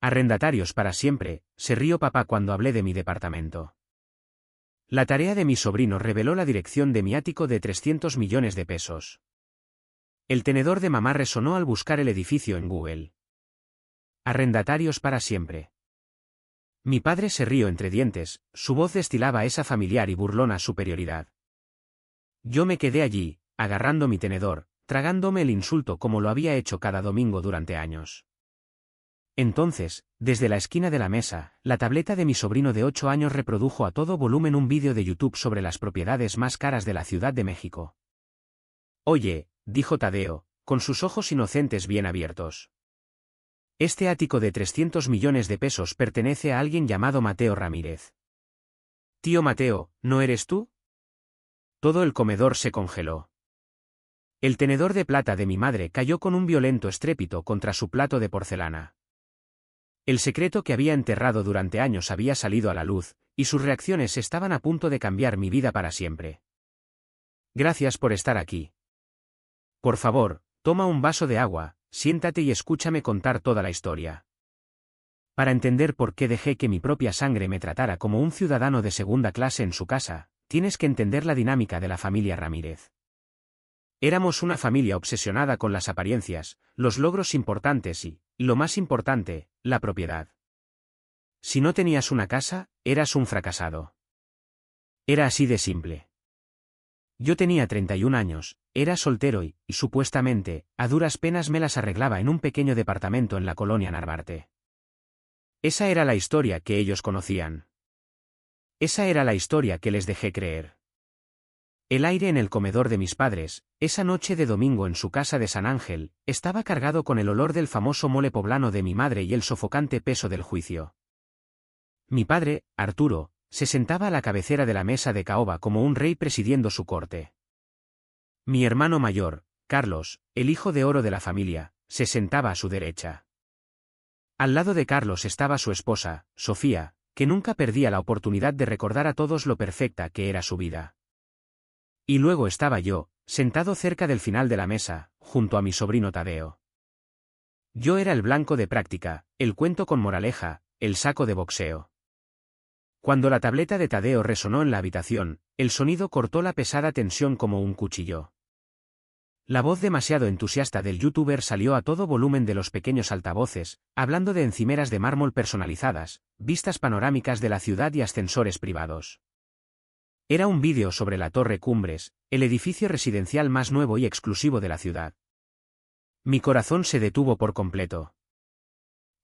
Arrendatarios para siempre, se rió papá cuando hablé de mi departamento. La tarea de mi sobrino reveló la dirección de mi ático de 300 millones de pesos. El tenedor de mamá resonó al buscar el edificio en Google. Arrendatarios para siempre. Mi padre se rió entre dientes, su voz destilaba esa familiar y burlona superioridad. Yo me quedé allí, agarrando mi tenedor, tragándome el insulto como lo había hecho cada domingo durante años. Entonces, desde la esquina de la mesa, la tableta de mi sobrino de 8 años reprodujo a todo volumen un vídeo de YouTube sobre las propiedades más caras de la Ciudad de México. Oye, dijo Tadeo, con sus ojos inocentes bien abiertos. Este ático de 300 millones de pesos pertenece a alguien llamado Mateo Ramírez. Tío Mateo, ¿no eres tú? Todo el comedor se congeló. El tenedor de plata de mi madre cayó con un violento estrépito contra su plato de porcelana. El secreto que había enterrado durante años había salido a la luz, y sus reacciones estaban a punto de cambiar mi vida para siempre. Gracias por estar aquí. Por favor, toma un vaso de agua, siéntate y escúchame contar toda la historia. Para entender por qué dejé que mi propia sangre me tratara como un ciudadano de segunda clase en su casa, tienes que entender la dinámica de la familia Ramírez. Éramos una familia obsesionada con las apariencias, los logros importantes y, lo más importante, la propiedad. Si no tenías una casa, eras un fracasado. Era así de simple. Yo tenía 31 años, era soltero y, supuestamente, a duras penas me las arreglaba en un pequeño departamento en la colonia Narvarte. Esa era la historia que ellos conocían. Esa era la historia que les dejé creer. El aire en el comedor de mis padres, esa noche de domingo en su casa de San Ángel, estaba cargado con el olor del famoso mole poblano de mi madre y el sofocante peso del juicio. Mi padre, Arturo, se sentaba a la cabecera de la mesa de caoba como un rey presidiendo su corte. Mi hermano mayor, Carlos, el hijo de oro de la familia, se sentaba a su derecha. Al lado de Carlos estaba su esposa, Sofía, que nunca perdía la oportunidad de recordar a todos lo perfecta que era su vida. Y luego estaba yo, sentado cerca del final de la mesa, junto a mi sobrino Tadeo. Yo era el blanco de práctica, el cuento con moraleja, el saco de boxeo. Cuando la tableta de Tadeo resonó en la habitación, el sonido cortó la pesada tensión como un cuchillo. La voz demasiado entusiasta del youtuber salió a todo volumen de los pequeños altavoces, hablando de encimeras de mármol personalizadas, vistas panorámicas de la ciudad y ascensores privados. Era un vídeo sobre la Torre Cumbres, el edificio residencial más nuevo y exclusivo de la ciudad. Mi corazón se detuvo por completo.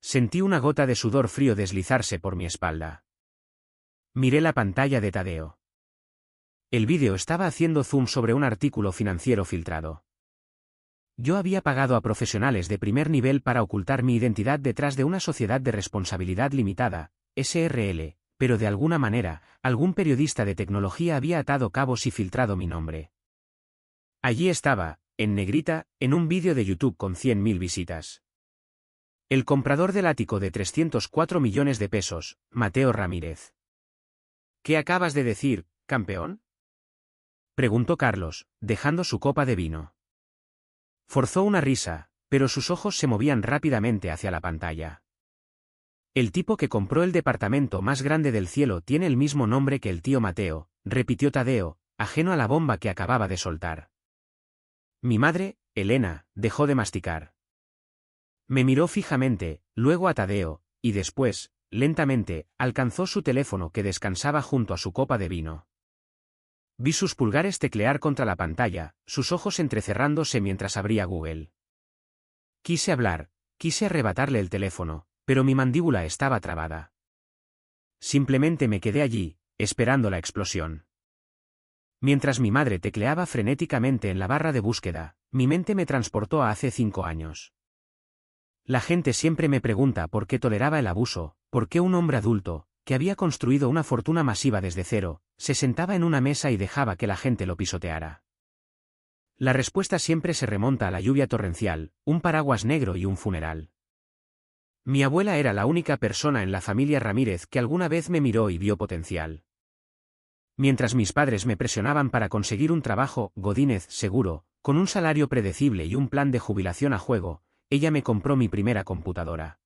Sentí una gota de sudor frío deslizarse por mi espalda. Miré la pantalla de Tadeo. El vídeo estaba haciendo zoom sobre un artículo financiero filtrado. Yo había pagado a profesionales de primer nivel para ocultar mi identidad detrás de una sociedad de responsabilidad limitada, SRL. Pero de alguna manera, algún periodista de tecnología había atado cabos y filtrado mi nombre. Allí estaba, en negrita, en un vídeo de YouTube con 100.000 visitas. El comprador del ático de 304 millones de pesos, Mateo Ramírez. ¿Qué acabas de decir, campeón? Preguntó Carlos, dejando su copa de vino. Forzó una risa, pero sus ojos se movían rápidamente hacia la pantalla. El tipo que compró el departamento más grande del cielo tiene el mismo nombre que el tío Mateo, repitió Tadeo, ajeno a la bomba que acababa de soltar. Mi madre, Elena, dejó de masticar. Me miró fijamente, luego a Tadeo, y después, lentamente, alcanzó su teléfono que descansaba junto a su copa de vino. Vi sus pulgares teclear contra la pantalla, sus ojos entrecerrándose mientras abría Google. Quise hablar, quise arrebatarle el teléfono, pero mi mandíbula estaba trabada. Simplemente me quedé allí, esperando la explosión. Mientras mi madre tecleaba frenéticamente en la barra de búsqueda, mi mente me transportó a hace 5 años. La gente siempre me pregunta por qué toleraba el abuso, por qué un hombre adulto, que había construido una fortuna masiva desde cero, se sentaba en una mesa y dejaba que la gente lo pisoteara. La respuesta siempre se remonta a la lluvia torrencial, un paraguas negro y un funeral. Mi abuela era la única persona en la familia Ramírez que alguna vez me miró y vio potencial. Mientras mis padres me presionaban para conseguir un trabajo, godínez, seguro, con un salario predecible y un plan de jubilación a juego, ella me compró mi primera computadora.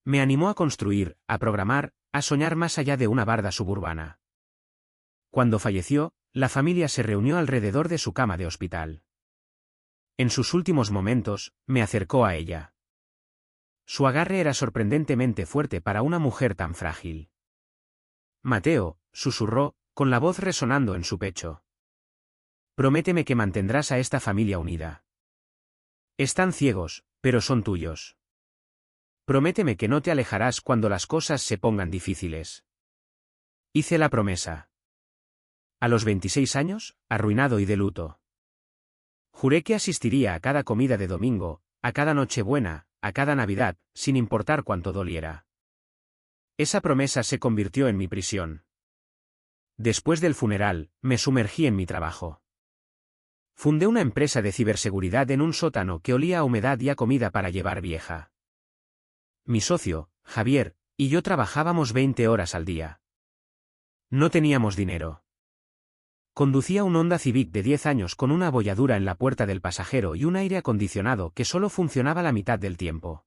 Me animó a construir, a programar, a soñar más allá de una barda suburbana. Cuando falleció, la familia se reunió alrededor de su cama de hospital. En sus últimos momentos, me acercó a ella. Su agarre era sorprendentemente fuerte para una mujer tan frágil. Mateo, susurró, con la voz resonando en su pecho. Prométeme que mantendrás a esta familia unida. Están ciegos, pero son tuyos. Prométeme que no te alejarás cuando las cosas se pongan difíciles. Hice la promesa. A los 26 años, arruinado y de luto. Juré que asistiría a cada comida de domingo, a cada Nochebuena, a cada Navidad, sin importar cuánto doliera. Esa promesa se convirtió en mi prisión. Después del funeral, me sumergí en mi trabajo. Fundé una empresa de ciberseguridad en un sótano que olía a humedad y a comida para llevar vieja. Mi socio, Javier, y yo trabajábamos 20 horas al día. No teníamos dinero. Conducía un Honda Civic de 10 años con una abolladura en la puerta del pasajero y un aire acondicionado que solo funcionaba la mitad del tiempo.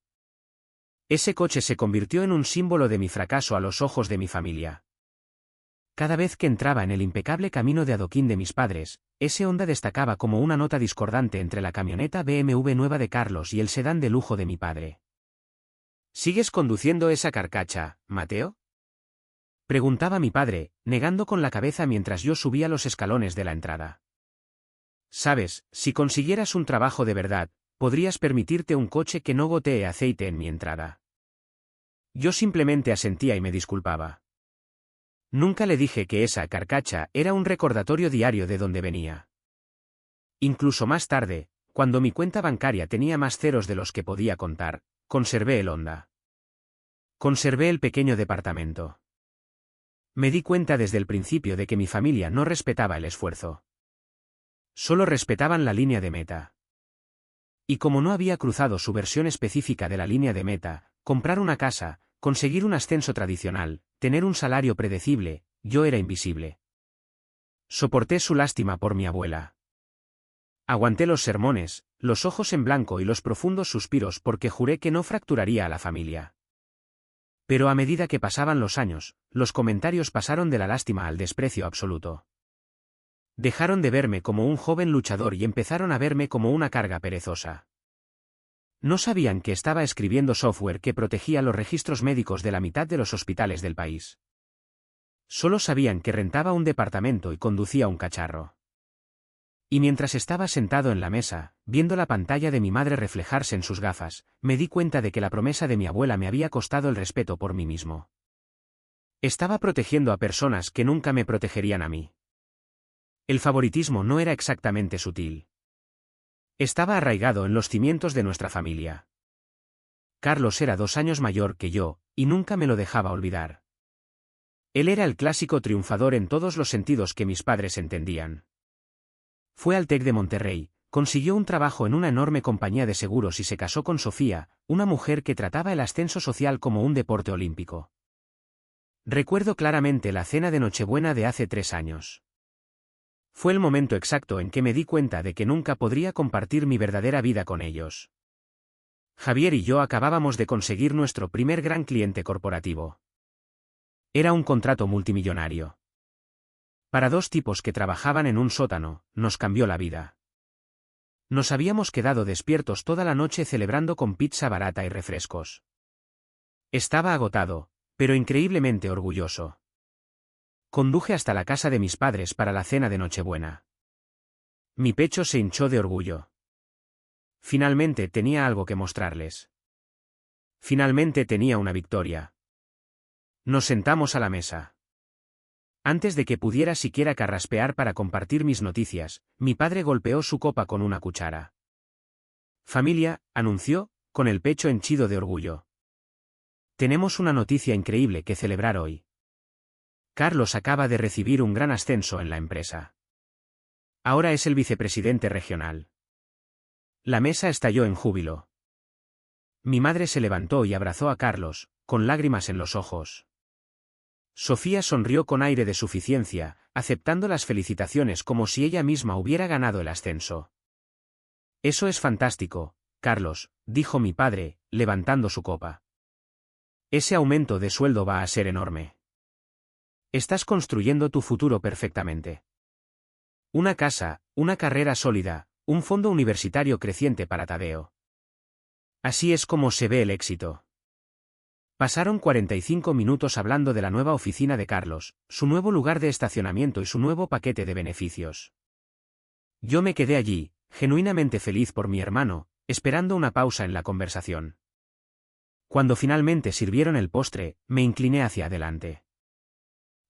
Ese coche se convirtió en un símbolo de mi fracaso a los ojos de mi familia. Cada vez que entraba en el impecable camino de adoquín de mis padres, ese Honda destacaba como una nota discordante entre la camioneta BMW nueva de Carlos y el sedán de lujo de mi padre. ¿Sigues conduciendo esa carcacha, Mateo? Preguntaba mi padre, negando con la cabeza mientras yo subía los escalones de la entrada. Sabes, si consiguieras un trabajo de verdad, podrías permitirte un coche que no gotee aceite en mi entrada. Yo simplemente asentía y me disculpaba. Nunca le dije que esa carcacha era un recordatorio diario de dónde venía. Incluso más tarde, cuando mi cuenta bancaria tenía más ceros de los que podía contar, conservé el Honda. Conservé el pequeño departamento. Me di cuenta desde el principio de que mi familia no respetaba el esfuerzo. Solo respetaban la línea de meta. Y como no había cruzado su versión específica de la línea de meta, comprar una casa, conseguir un ascenso tradicional, tener un salario predecible, yo era invisible. Soporté su lástima por mi abuela. Aguanté los sermones, los ojos en blanco y los profundos suspiros porque juré que no fracturaría a la familia. Pero a medida que pasaban los años, los comentarios pasaron de la lástima al desprecio absoluto. Dejaron de verme como un joven luchador y empezaron a verme como una carga perezosa. No sabían que estaba escribiendo software que protegía los registros médicos de la mitad de los hospitales del país. Solo sabían que rentaba un departamento y conducía un cacharro. Y mientras estaba sentado en la mesa, viendo la pantalla de mi madre reflejarse en sus gafas, me di cuenta de que la promesa de mi abuela me había costado el respeto por mí mismo. Estaba protegiendo a personas que nunca me protegerían a mí. El favoritismo no era exactamente sutil. Estaba arraigado en los cimientos de nuestra familia. Carlos era 2 años mayor que yo, y nunca me lo dejaba olvidar. Él era el clásico triunfador en todos los sentidos que mis padres entendían. Fue al TEC de Monterrey, consiguió un trabajo en una enorme compañía de seguros y se casó con Sofía, una mujer que trataba el ascenso social como un deporte olímpico. Recuerdo claramente la cena de Nochebuena de hace 3 años. Fue el momento exacto en que me di cuenta de que nunca podría compartir mi verdadera vida con ellos. Javier y yo acabábamos de conseguir nuestro primer gran cliente corporativo. Era un contrato multimillonario. Para 2 tipos que trabajaban en un sótano, nos cambió la vida. Nos habíamos quedado despiertos toda la noche celebrando con pizza barata y refrescos. Estaba agotado, pero increíblemente orgulloso. Conduje hasta la casa de mis padres para la cena de Nochebuena. Mi pecho se hinchó de orgullo. Finalmente tenía algo que mostrarles. Finalmente tenía una victoria. Nos sentamos a la mesa. Antes de que pudiera siquiera carraspear para compartir mis noticias, mi padre golpeó su copa con una cuchara. Familia, anunció, con el pecho henchido de orgullo. Tenemos una noticia increíble que celebrar hoy. Carlos acaba de recibir un gran ascenso en la empresa. Ahora es el vicepresidente regional. La mesa estalló en júbilo. Mi madre se levantó y abrazó a Carlos, con lágrimas en los ojos. Sofía sonrió con aire de suficiencia, aceptando las felicitaciones como si ella misma hubiera ganado el ascenso. Eso es fantástico, Carlos, dijo mi padre, levantando su copa. Ese aumento de sueldo va a ser enorme. Estás construyendo tu futuro perfectamente. Una casa, una carrera sólida, un fondo universitario creciente para Tadeo. Así es como se ve el éxito. Pasaron 45 minutos hablando de la nueva oficina de Carlos, su nuevo lugar de estacionamiento y su nuevo paquete de beneficios. Yo me quedé allí, genuinamente feliz por mi hermano, esperando una pausa en la conversación. Cuando finalmente sirvieron el postre, me incliné hacia adelante.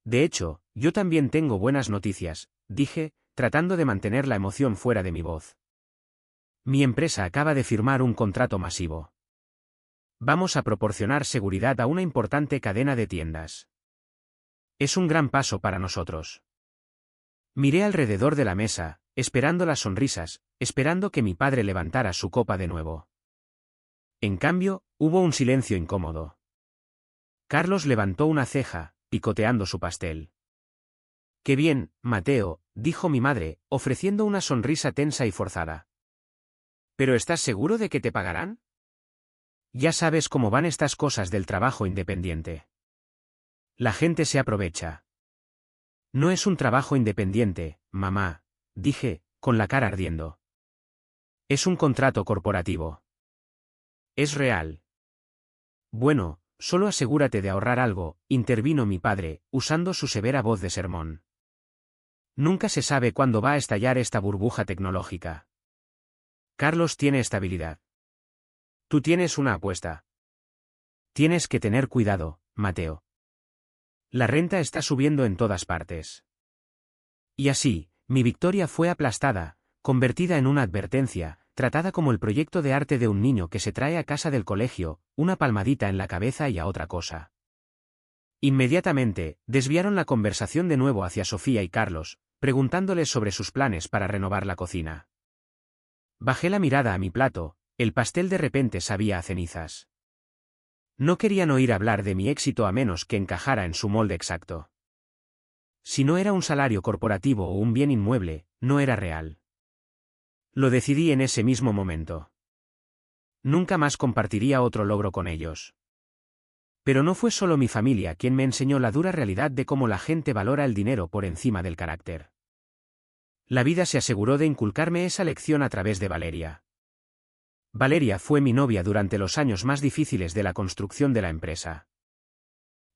De hecho, yo también tengo buenas noticias, dije, tratando de mantener la emoción fuera de mi voz. Mi empresa acaba de firmar un contrato masivo. Vamos a proporcionar seguridad a una importante cadena de tiendas. Es un gran paso para nosotros. Miré alrededor de la mesa, esperando las sonrisas, esperando que mi padre levantara su copa de nuevo. En cambio, hubo un silencio incómodo. Carlos levantó una ceja, picoteando su pastel. «Qué bien, Mateo», dijo mi madre, ofreciendo una sonrisa tensa y forzada. «¿Pero estás seguro de que te pagarán?» Ya sabes cómo van estas cosas del trabajo independiente. La gente se aprovecha. No es un trabajo independiente, mamá, dije, con la cara ardiendo. Es un contrato corporativo. Es real. Bueno, solo asegúrate de ahorrar algo, intervino mi padre, usando su severa voz de sermón. Nunca se sabe cuándo va a estallar esta burbuja tecnológica. Carlos tiene estabilidad. Tú tienes una apuesta. Tienes que tener cuidado, Mateo. La renta está subiendo en todas partes. Y así, mi victoria fue aplastada, convertida en una advertencia, tratada como el proyecto de arte de un niño que se trae a casa del colegio, una palmadita en la cabeza y a otra cosa. Inmediatamente, desviaron la conversación de nuevo hacia Sofía y Carlos, preguntándoles sobre sus planes para renovar la cocina. Bajé la mirada a mi plato. El pastel de repente sabía a cenizas. No querían oír hablar de mi éxito a menos que encajara en su molde exacto. Si no era un salario corporativo o un bien inmueble, no era real. Lo decidí en ese mismo momento. Nunca más compartiría otro logro con ellos. Pero no fue solo mi familia quien me enseñó la dura realidad de cómo la gente valora el dinero por encima del carácter. La vida se aseguró de inculcarme esa lección a través de Valeria. Valeria fue mi novia durante los años más difíciles de la construcción de la empresa.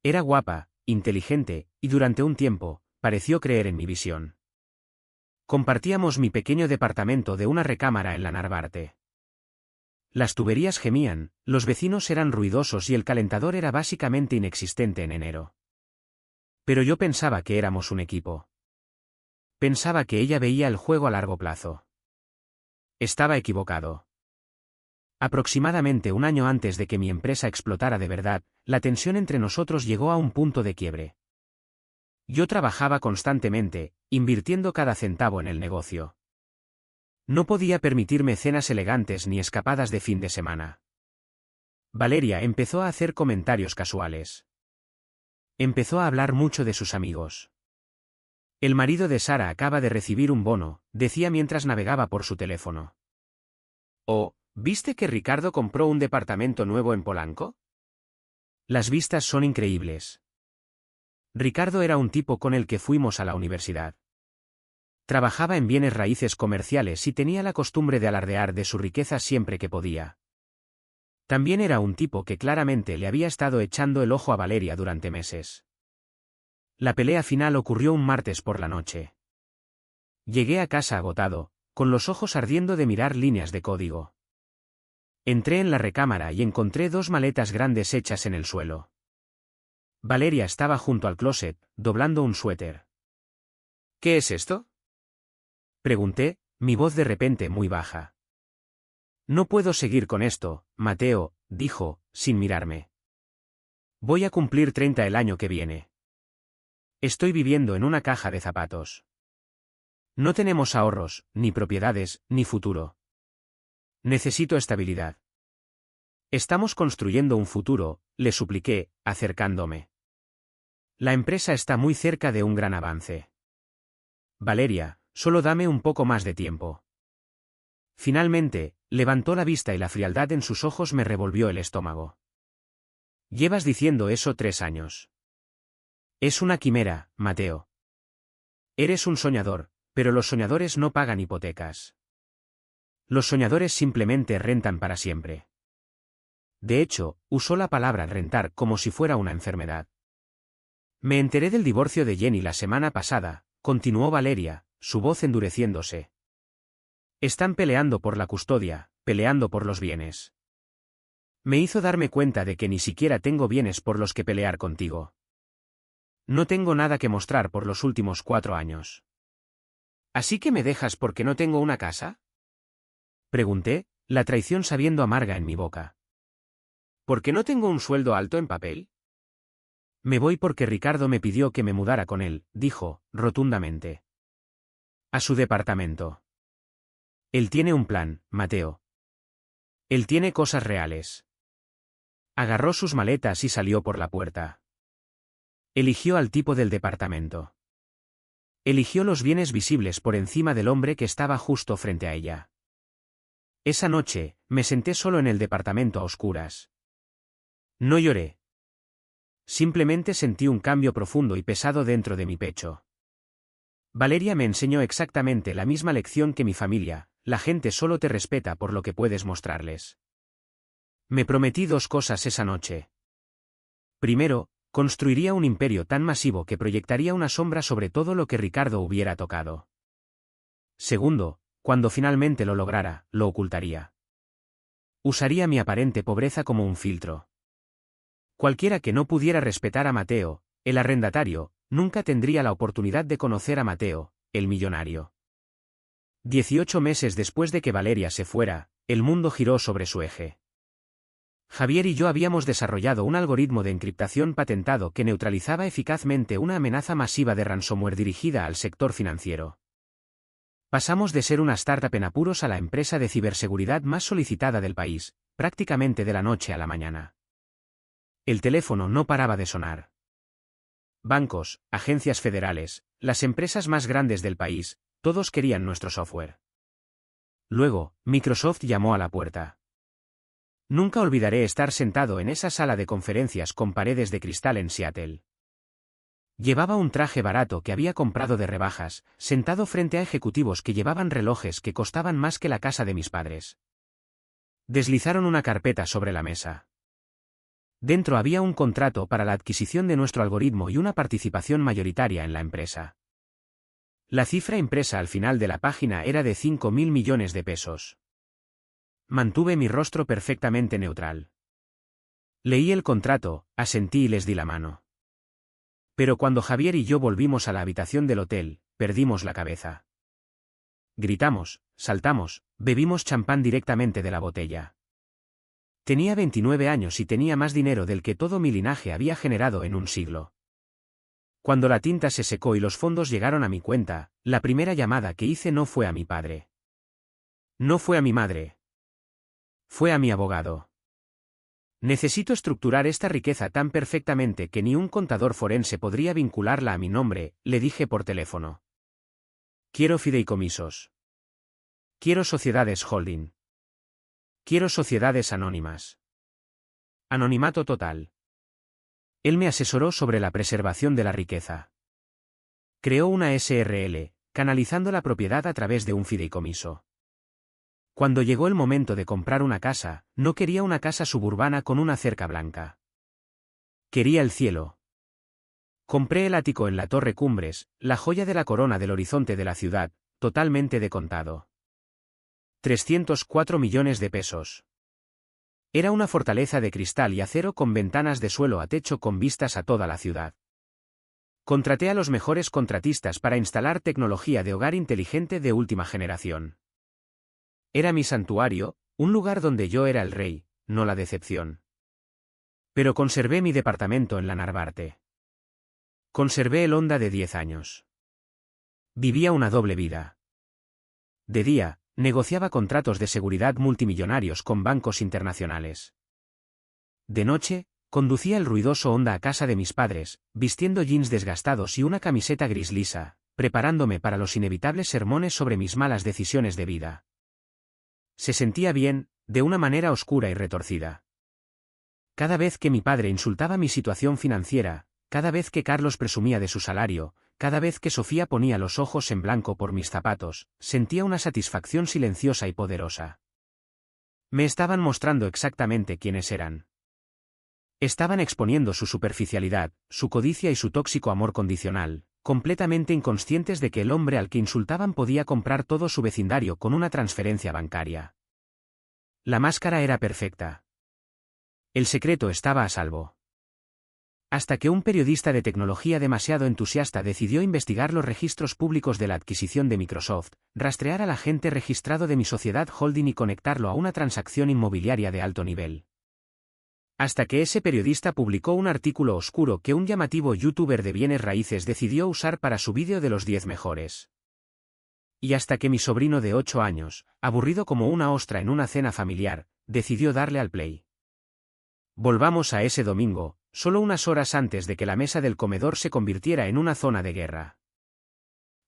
Era guapa, inteligente, y durante un tiempo, pareció creer en mi visión. Compartíamos mi pequeño departamento de una recámara en la Narvarte. Las tuberías gemían, los vecinos eran ruidosos y el calentador era básicamente inexistente en enero. Pero yo pensaba que éramos un equipo. Pensaba que ella veía el juego a largo plazo. Estaba equivocado. Aproximadamente un año antes de que mi empresa explotara de verdad, la tensión entre nosotros llegó a un punto de quiebre. Yo trabajaba constantemente, invirtiendo cada centavo en el negocio. No podía permitirme cenas elegantes ni escapadas de fin de semana. Valeria empezó a hacer comentarios casuales. Empezó a hablar mucho de sus amigos. El marido de Sara acaba de recibir un bono, decía mientras navegaba por su teléfono. Oh, ¿viste que Ricardo compró un departamento nuevo en Polanco? Las vistas son increíbles. Ricardo era un tipo con el que fuimos a la universidad. Trabajaba en bienes raíces comerciales y tenía la costumbre de alardear de su riqueza siempre que podía. También era un tipo que claramente le había estado echando el ojo a Valeria durante meses. La pelea final ocurrió un martes por la noche. Llegué a casa agotado, con los ojos ardiendo de mirar líneas de código. Entré en la recámara y encontré 2 maletas grandes hechas en el suelo. Valeria estaba junto al closet, doblando un suéter. ¿Qué es esto?, pregunté, mi voz de repente muy baja. No puedo seguir con esto, Mateo, dijo, sin mirarme. Voy a cumplir 30 el año que viene. Estoy viviendo en una caja de zapatos. No tenemos ahorros, ni propiedades, ni futuro. Necesito estabilidad. Estamos construyendo un futuro, le supliqué, acercándome. La empresa está muy cerca de un gran avance. Valeria, solo dame un poco más de tiempo. Finalmente, levantó la vista y la frialdad en sus ojos me revolvió el estómago. Llevas diciendo eso 3 años. Es una quimera, Mateo. Eres un soñador, pero los soñadores no pagan hipotecas. Los soñadores simplemente rentan para siempre. De hecho, usó la palabra rentar como si fuera una enfermedad. Me enteré del divorcio de Jenny la semana pasada, continuó Valeria, su voz endureciéndose. Están peleando por la custodia, peleando por los bienes. Me hizo darme cuenta de que ni siquiera tengo bienes por los que pelear contigo. No tengo nada que mostrar por los últimos 4 años. ¿Así que me dejas porque no tengo una casa? Pregunté, la traición sabiendo amarga en mi boca. ¿Por qué no tengo un sueldo alto en papel? Me voy porque Ricardo me pidió que me mudara con él, dijo, rotundamente. A su departamento. Él tiene un plan, Mateo. Él tiene cosas reales. Agarró sus maletas y salió por la puerta. Eligió al tipo del departamento. Eligió los bienes visibles por encima del hombre que estaba justo frente a ella. Esa noche, me senté solo en el departamento a oscuras. No lloré. Simplemente sentí un cambio profundo y pesado dentro de mi pecho. Valeria me enseñó exactamente la misma lección que mi familia: la gente solo te respeta por lo que puedes mostrarles. Me prometí 2 cosas esa noche. Primero, construiría un imperio tan masivo que proyectaría una sombra sobre todo lo que Ricardo hubiera tocado. Segundo, cuando finalmente lo lograra, lo ocultaría. Usaría mi aparente pobreza como un filtro. Cualquiera que no pudiera respetar a Mateo, el arrendatario, nunca tendría la oportunidad de conocer a Mateo, el millonario. 18 meses después de que Valeria se fuera, el mundo giró sobre su eje. Javier y yo habíamos desarrollado un algoritmo de encriptación patentado que neutralizaba eficazmente una amenaza masiva de ransomware dirigida al sector financiero. Pasamos de ser una startup en apuros a la empresa de ciberseguridad más solicitada del país, prácticamente de la noche a la mañana. El teléfono no paraba de sonar. Bancos, agencias federales, las empresas más grandes del país, todos querían nuestro software. Luego, Microsoft llamó a la puerta. Nunca olvidaré estar sentado en esa sala de conferencias con paredes de cristal en Seattle. Llevaba un traje barato que había comprado de rebajas, sentado frente a ejecutivos que llevaban relojes que costaban más que la casa de mis padres. Deslizaron una carpeta sobre la mesa. Dentro había un contrato para la adquisición de nuestro algoritmo y una participación mayoritaria en la empresa. La cifra impresa al final de la página era de 5.000 millones de pesos. Mantuve mi rostro perfectamente neutral. Leí el contrato, asentí y les di la mano. Pero cuando Javier y yo volvimos a la habitación del hotel, perdimos la cabeza. Gritamos, saltamos, bebimos champán directamente de la botella. Tenía 29 años y tenía más dinero del que todo mi linaje había generado en un siglo. Cuando la tinta se secó y los fondos llegaron a mi cuenta, la primera llamada que hice no fue a mi padre. No fue a mi madre. Fue a mi abogado. Necesito estructurar esta riqueza tan perfectamente que ni un contador forense podría vincularla a mi nombre, le dije por teléfono. Quiero fideicomisos. Quiero sociedades holding. Quiero sociedades anónimas. Anonimato total. Él me asesoró sobre la preservación de la riqueza. Creó una SRL, canalizando la propiedad a través de un fideicomiso. Cuando llegó el momento de comprar una casa, no quería una casa suburbana con una cerca blanca. Quería el cielo. Compré el ático en la Torre Cumbres, la joya de la corona del horizonte de la ciudad, totalmente de contado. 304 millones de pesos. Era una fortaleza de cristal y acero con ventanas de suelo a techo con vistas a toda la ciudad. Contraté a los mejores contratistas para instalar tecnología de hogar inteligente de última generación. Era mi santuario, un lugar donde yo era el rey, no la decepción. Pero conservé mi departamento en la Narvarte. Conservé el Honda de 10 años. Vivía una doble vida. De día, negociaba contratos de seguridad multimillonarios con bancos internacionales. De noche, conducía el ruidoso Honda a casa de mis padres, vistiendo jeans desgastados y una camiseta gris lisa, preparándome para los inevitables sermones sobre mis malas decisiones de vida. Se sentía bien, de una manera oscura y retorcida. Cada vez que mi padre insultaba mi situación financiera, cada vez que Carlos presumía de su salario, cada vez que Sofía ponía los ojos en blanco por mis zapatos, sentía una satisfacción silenciosa y poderosa. Me estaban mostrando exactamente quiénes eran. Estaban exponiendo su superficialidad, su codicia y su tóxico amor condicional, completamente inconscientes de que el hombre al que insultaban podía comprar todo su vecindario con una transferencia bancaria. La máscara era perfecta. El secreto estaba a salvo. Hasta que un periodista de tecnología demasiado entusiasta decidió investigar los registros públicos de la adquisición de Microsoft, rastrear al agente registrado de mi sociedad holding y conectarlo a una transacción inmobiliaria de alto nivel. Hasta que ese periodista publicó un artículo oscuro que un llamativo youtuber de bienes raíces decidió usar para su vídeo de los 10 mejores. Y hasta que mi sobrino de 8 años, aburrido como una ostra en una cena familiar, decidió darle al play. Volvamos a ese domingo, solo unas horas antes de que la mesa del comedor se convirtiera en una zona de guerra.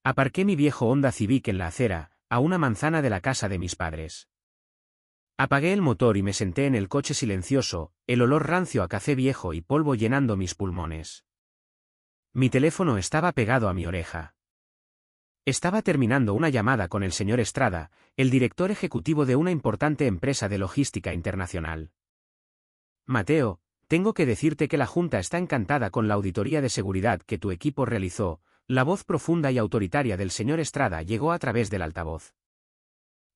Aparqué mi viejo Honda Civic en la acera, a una manzana de la casa de mis padres. Apagué el motor y me senté en el coche silencioso, el olor rancio a café viejo y polvo llenando mis pulmones. Mi teléfono estaba pegado a mi oreja. Estaba terminando una llamada con el señor Estrada, el director ejecutivo de una importante empresa de logística internacional. Mateo, tengo que decirte que la Junta está encantada con la auditoría de seguridad que tu equipo realizó. La voz profunda y autoritaria del señor Estrada llegó a través del altavoz.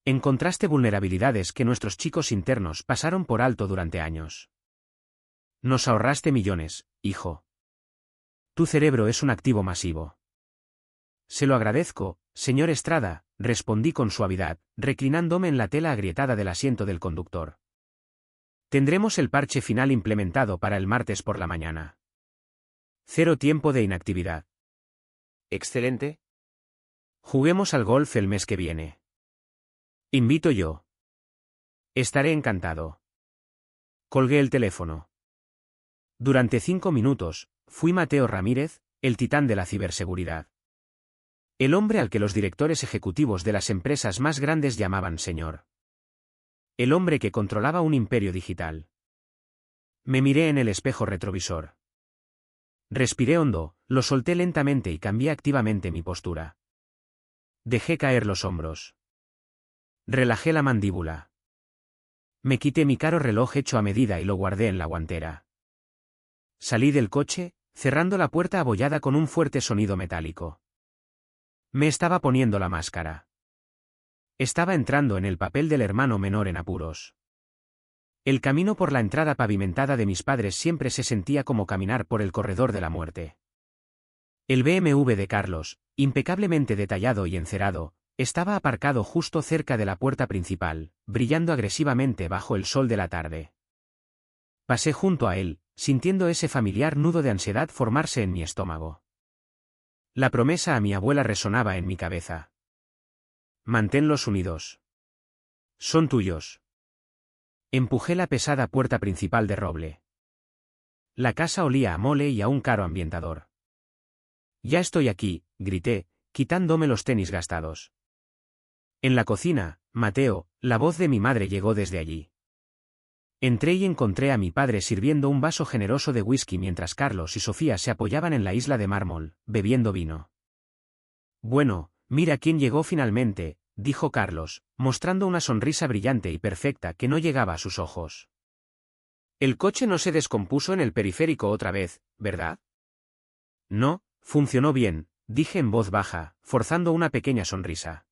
Encontraste vulnerabilidades que nuestros chicos internos pasaron por alto durante años. Nos ahorraste millones, hijo. Tu cerebro es un activo masivo. Se lo agradezco, señor Estrada, respondí con suavidad, reclinándome en la tela agrietada del asiento del conductor. Tendremos el parche final implementado para el martes por la mañana. 0 tiempo de inactividad. Excelente. Juguemos al golf el mes que viene. Invito yo. Estaré encantado. Colgué el teléfono. Durante 5 minutos, fui Mateo Ramírez, el titán de la ciberseguridad. El hombre al que los directores ejecutivos de las empresas más grandes llamaban señor. El hombre que controlaba un imperio digital. Me miré en el espejo retrovisor. Respiré hondo, lo solté lentamente y cambié activamente mi postura. Dejé caer los hombros. Relajé la mandíbula. Me quité mi caro reloj hecho a medida y lo guardé en la guantera. Salí del coche, cerrando la puerta abollada con un fuerte sonido metálico. Me estaba poniendo la máscara. Estaba entrando en el papel del hermano menor en apuros. El camino por la entrada pavimentada de mis padres siempre se sentía como caminar por el corredor de la muerte. El BMW de Carlos, impecablemente detallado y encerado, estaba aparcado justo cerca de la puerta principal, brillando agresivamente bajo el sol de la tarde. Pasé junto a él, sintiendo ese familiar nudo de ansiedad formarse en mi estómago. La promesa a mi abuela resonaba en mi cabeza. Manténlos unidos. Son tuyos. Empujé la pesada puerta principal de roble. La casa olía a mole y a un caro ambientador. Ya estoy aquí, grité, quitándome los tenis gastados. En la cocina, Mateo, la voz de mi madre llegó desde allí. Entré y encontré a mi padre sirviendo un vaso generoso de whisky mientras Carlos y Sofía se apoyaban en la isla de mármol, bebiendo vino. Bueno, mira quién llegó finalmente, dijo Carlos, mostrando una sonrisa brillante y perfecta que no llegaba a sus ojos. El coche no se descompuso en el periférico otra vez, ¿verdad? No, funcionó bien, dije en voz baja, forzando una pequeña sonrisa.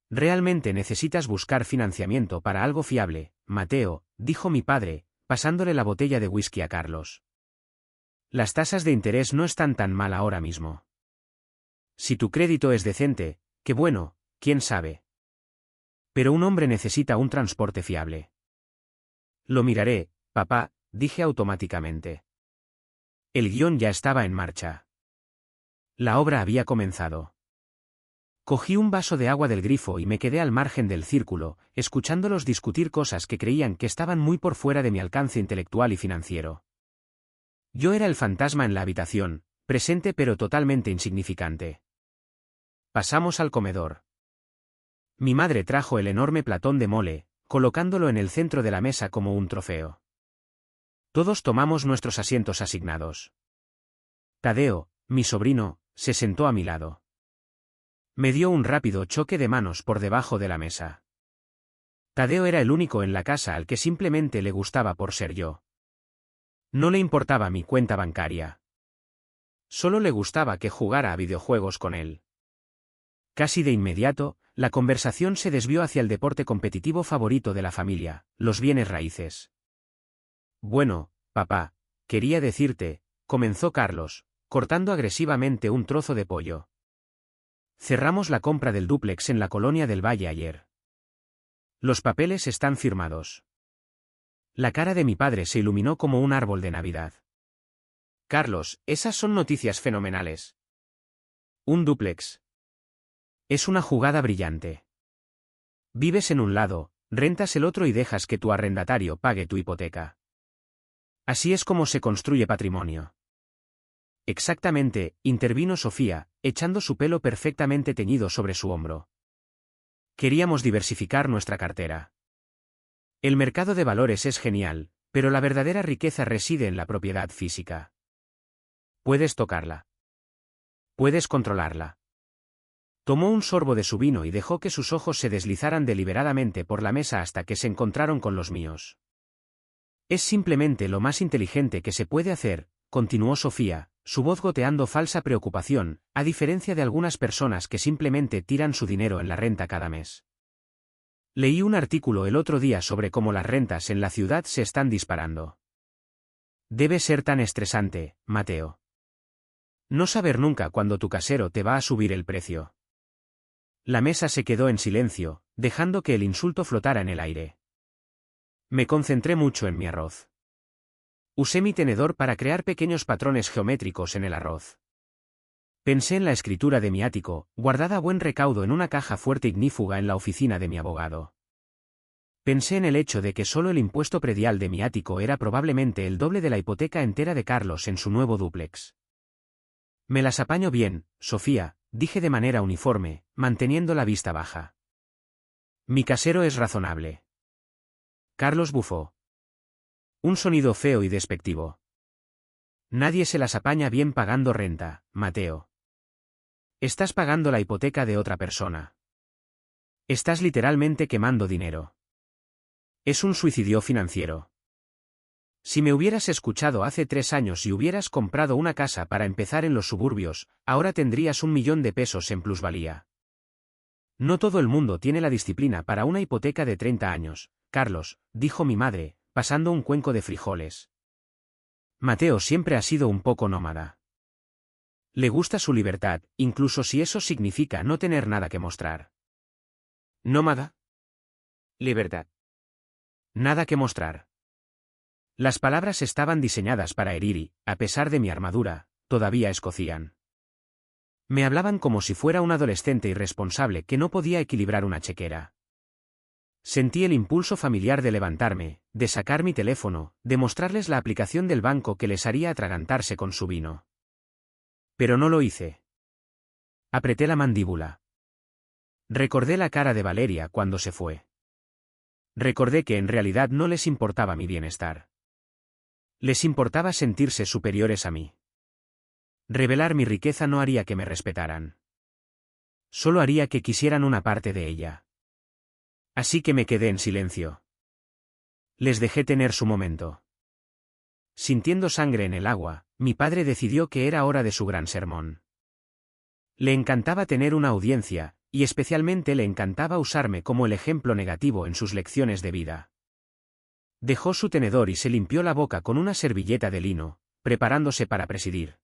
Realmente necesitas buscar financiamiento para algo fiable, Mateo, dijo mi padre, pasándole la botella de whisky a Carlos. Las tasas de interés no están tan mal ahora mismo. Si tu crédito es decente, qué bueno, quién sabe. Pero un hombre necesita un transporte fiable. Lo miraré, papá, dije automáticamente. El guión ya estaba en marcha. La obra había comenzado. Cogí un vaso de agua del grifo y me quedé al margen del círculo, escuchándolos discutir cosas que creían que estaban muy por fuera de mi alcance intelectual y financiero. Yo era el fantasma en la habitación, presente pero totalmente insignificante. Pasamos al comedor. Mi madre trajo el enorme platón de mole, colocándolo en el centro de la mesa como un trofeo. Todos tomamos nuestros asientos asignados. Tadeo, mi sobrino, se sentó a mi lado. Me dio un rápido choque de manos por debajo de la mesa. Tadeo era el único en la casa al que simplemente le gustaba por ser yo. No le importaba mi cuenta bancaria. Solo le gustaba que jugara a videojuegos con él. Casi de inmediato, la conversación se desvió hacia el deporte competitivo favorito de la familia, los bienes raíces. Bueno, papá, quería decirte, comenzó Carlos, cortando agresivamente un trozo de pollo. Cerramos la compra del dúplex en la colonia del Valle ayer. Los papeles están firmados. La cara de mi padre se iluminó como un árbol de Navidad. Carlos, esas son noticias fenomenales. Un dúplex. Es una jugada brillante. Vives en un lado, rentas el otro y dejas que tu arrendatario pague tu hipoteca. Así es como se construye patrimonio. Exactamente, intervino Sofía, echando su pelo perfectamente teñido sobre su hombro. Queríamos diversificar nuestra cartera. El mercado de valores es genial, pero la verdadera riqueza reside en la propiedad física. Puedes tocarla. Puedes controlarla. Tomó un sorbo de su vino y dejó que sus ojos se deslizaran deliberadamente por la mesa hasta que se encontraron con los míos. Es simplemente lo más inteligente que se puede hacer, continuó Sofía, su voz goteando falsa preocupación, a diferencia de algunas personas que simplemente tiran su dinero en la renta cada mes. Leí un artículo el otro día sobre cómo las rentas en la ciudad se están disparando. Debe ser tan estresante, Mateo. No saber nunca cuándo tu casero te va a subir el precio. La mesa se quedó en silencio, dejando que el insulto flotara en el aire. Me concentré mucho en mi arroz. Usé mi tenedor para crear pequeños patrones geométricos en el arroz. Pensé en la escritura de mi ático, guardada a buen recaudo en una caja fuerte ignífuga en la oficina de mi abogado. Pensé en el hecho de que solo el impuesto predial de mi ático era probablemente el doble de la hipoteca entera de Carlos en su nuevo dúplex. Me las apaño bien, Sofía, dije de manera uniforme, manteniendo la vista baja. Mi casero es razonable. Carlos bufó. Un sonido feo y despectivo. Nadie se las apaña bien pagando renta, Mateo. Estás pagando la hipoteca de otra persona. Estás literalmente quemando dinero. Es un suicidio financiero. Si me hubieras escuchado hace 3 años y hubieras comprado una casa para empezar en los suburbios, ahora tendrías 1.000.000 de pesos en plusvalía. No todo el mundo tiene la disciplina para una hipoteca de 30 años, Carlos, dijo mi madre, pasando un cuenco de frijoles. Mateo siempre ha sido un poco nómada. Le gusta su libertad, incluso si eso significa no tener nada que mostrar. ¿Nómada? Libertad. Nada que mostrar. Las palabras estaban diseñadas para herir y, a pesar de mi armadura, todavía escocían. Me hablaban como si fuera un adolescente irresponsable que no podía equilibrar una chequera. Sentí el impulso familiar de levantarme, de sacar mi teléfono, de mostrarles la aplicación del banco que les haría atragantarse con su vino. Pero no lo hice. Apreté la mandíbula. Recordé la cara de Valeria cuando se fue. Recordé que en realidad no les importaba mi bienestar. Les importaba sentirse superiores a mí. Revelar mi riqueza no haría que me respetaran. Solo haría que quisieran una parte de ella. Así que me quedé en silencio. Les dejé tener su momento. Sintiendo sangre en el agua, mi padre decidió que era hora de su gran sermón. Le encantaba tener una audiencia, y especialmente le encantaba usarme como el ejemplo negativo en sus lecciones de vida. Dejó su tenedor y se limpió la boca con una servilleta de lino, preparándose para presidir.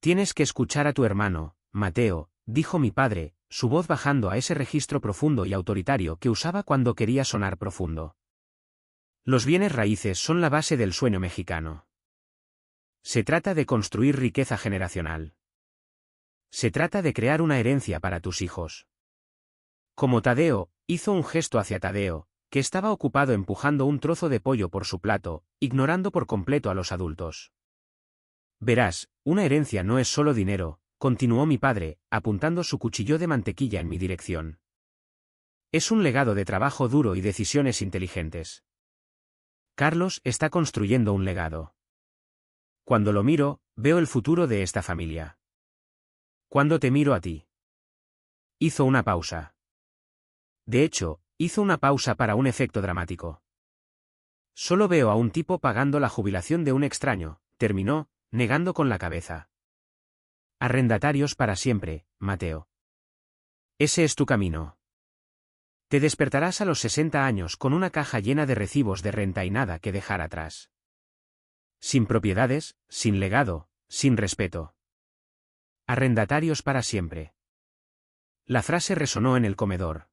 Tienes que escuchar a tu hermano, Mateo, dijo mi padre, su voz bajando a ese registro profundo y autoritario que usaba cuando quería sonar profundo. Los bienes raíces son la base del sueño mexicano. Se trata de construir riqueza generacional. Se trata de crear una herencia para tus hijos. Como Tadeo, hizo un gesto hacia Tadeo, que estaba ocupado empujando un trozo de pollo por su plato, ignorando por completo a los adultos. Verás, una herencia no es solo dinero, continuó mi padre, apuntando su cuchillo de mantequilla en mi dirección. Es un legado de trabajo duro y decisiones inteligentes. Carlos está construyendo un legado. Cuando lo miro, veo el futuro de esta familia. Cuando te miro a ti. Hizo una pausa. De hecho, hizo una pausa para un efecto dramático. Solo veo a un tipo pagando la jubilación de un extraño, terminó, negando con la cabeza. Arrendatarios para siempre, Mateo. Ese es tu camino. Te despertarás a los 60 años con una caja llena de recibos de renta y nada que dejar atrás. Sin propiedades, sin legado, sin respeto. Arrendatarios para siempre. La frase resonó en el comedor.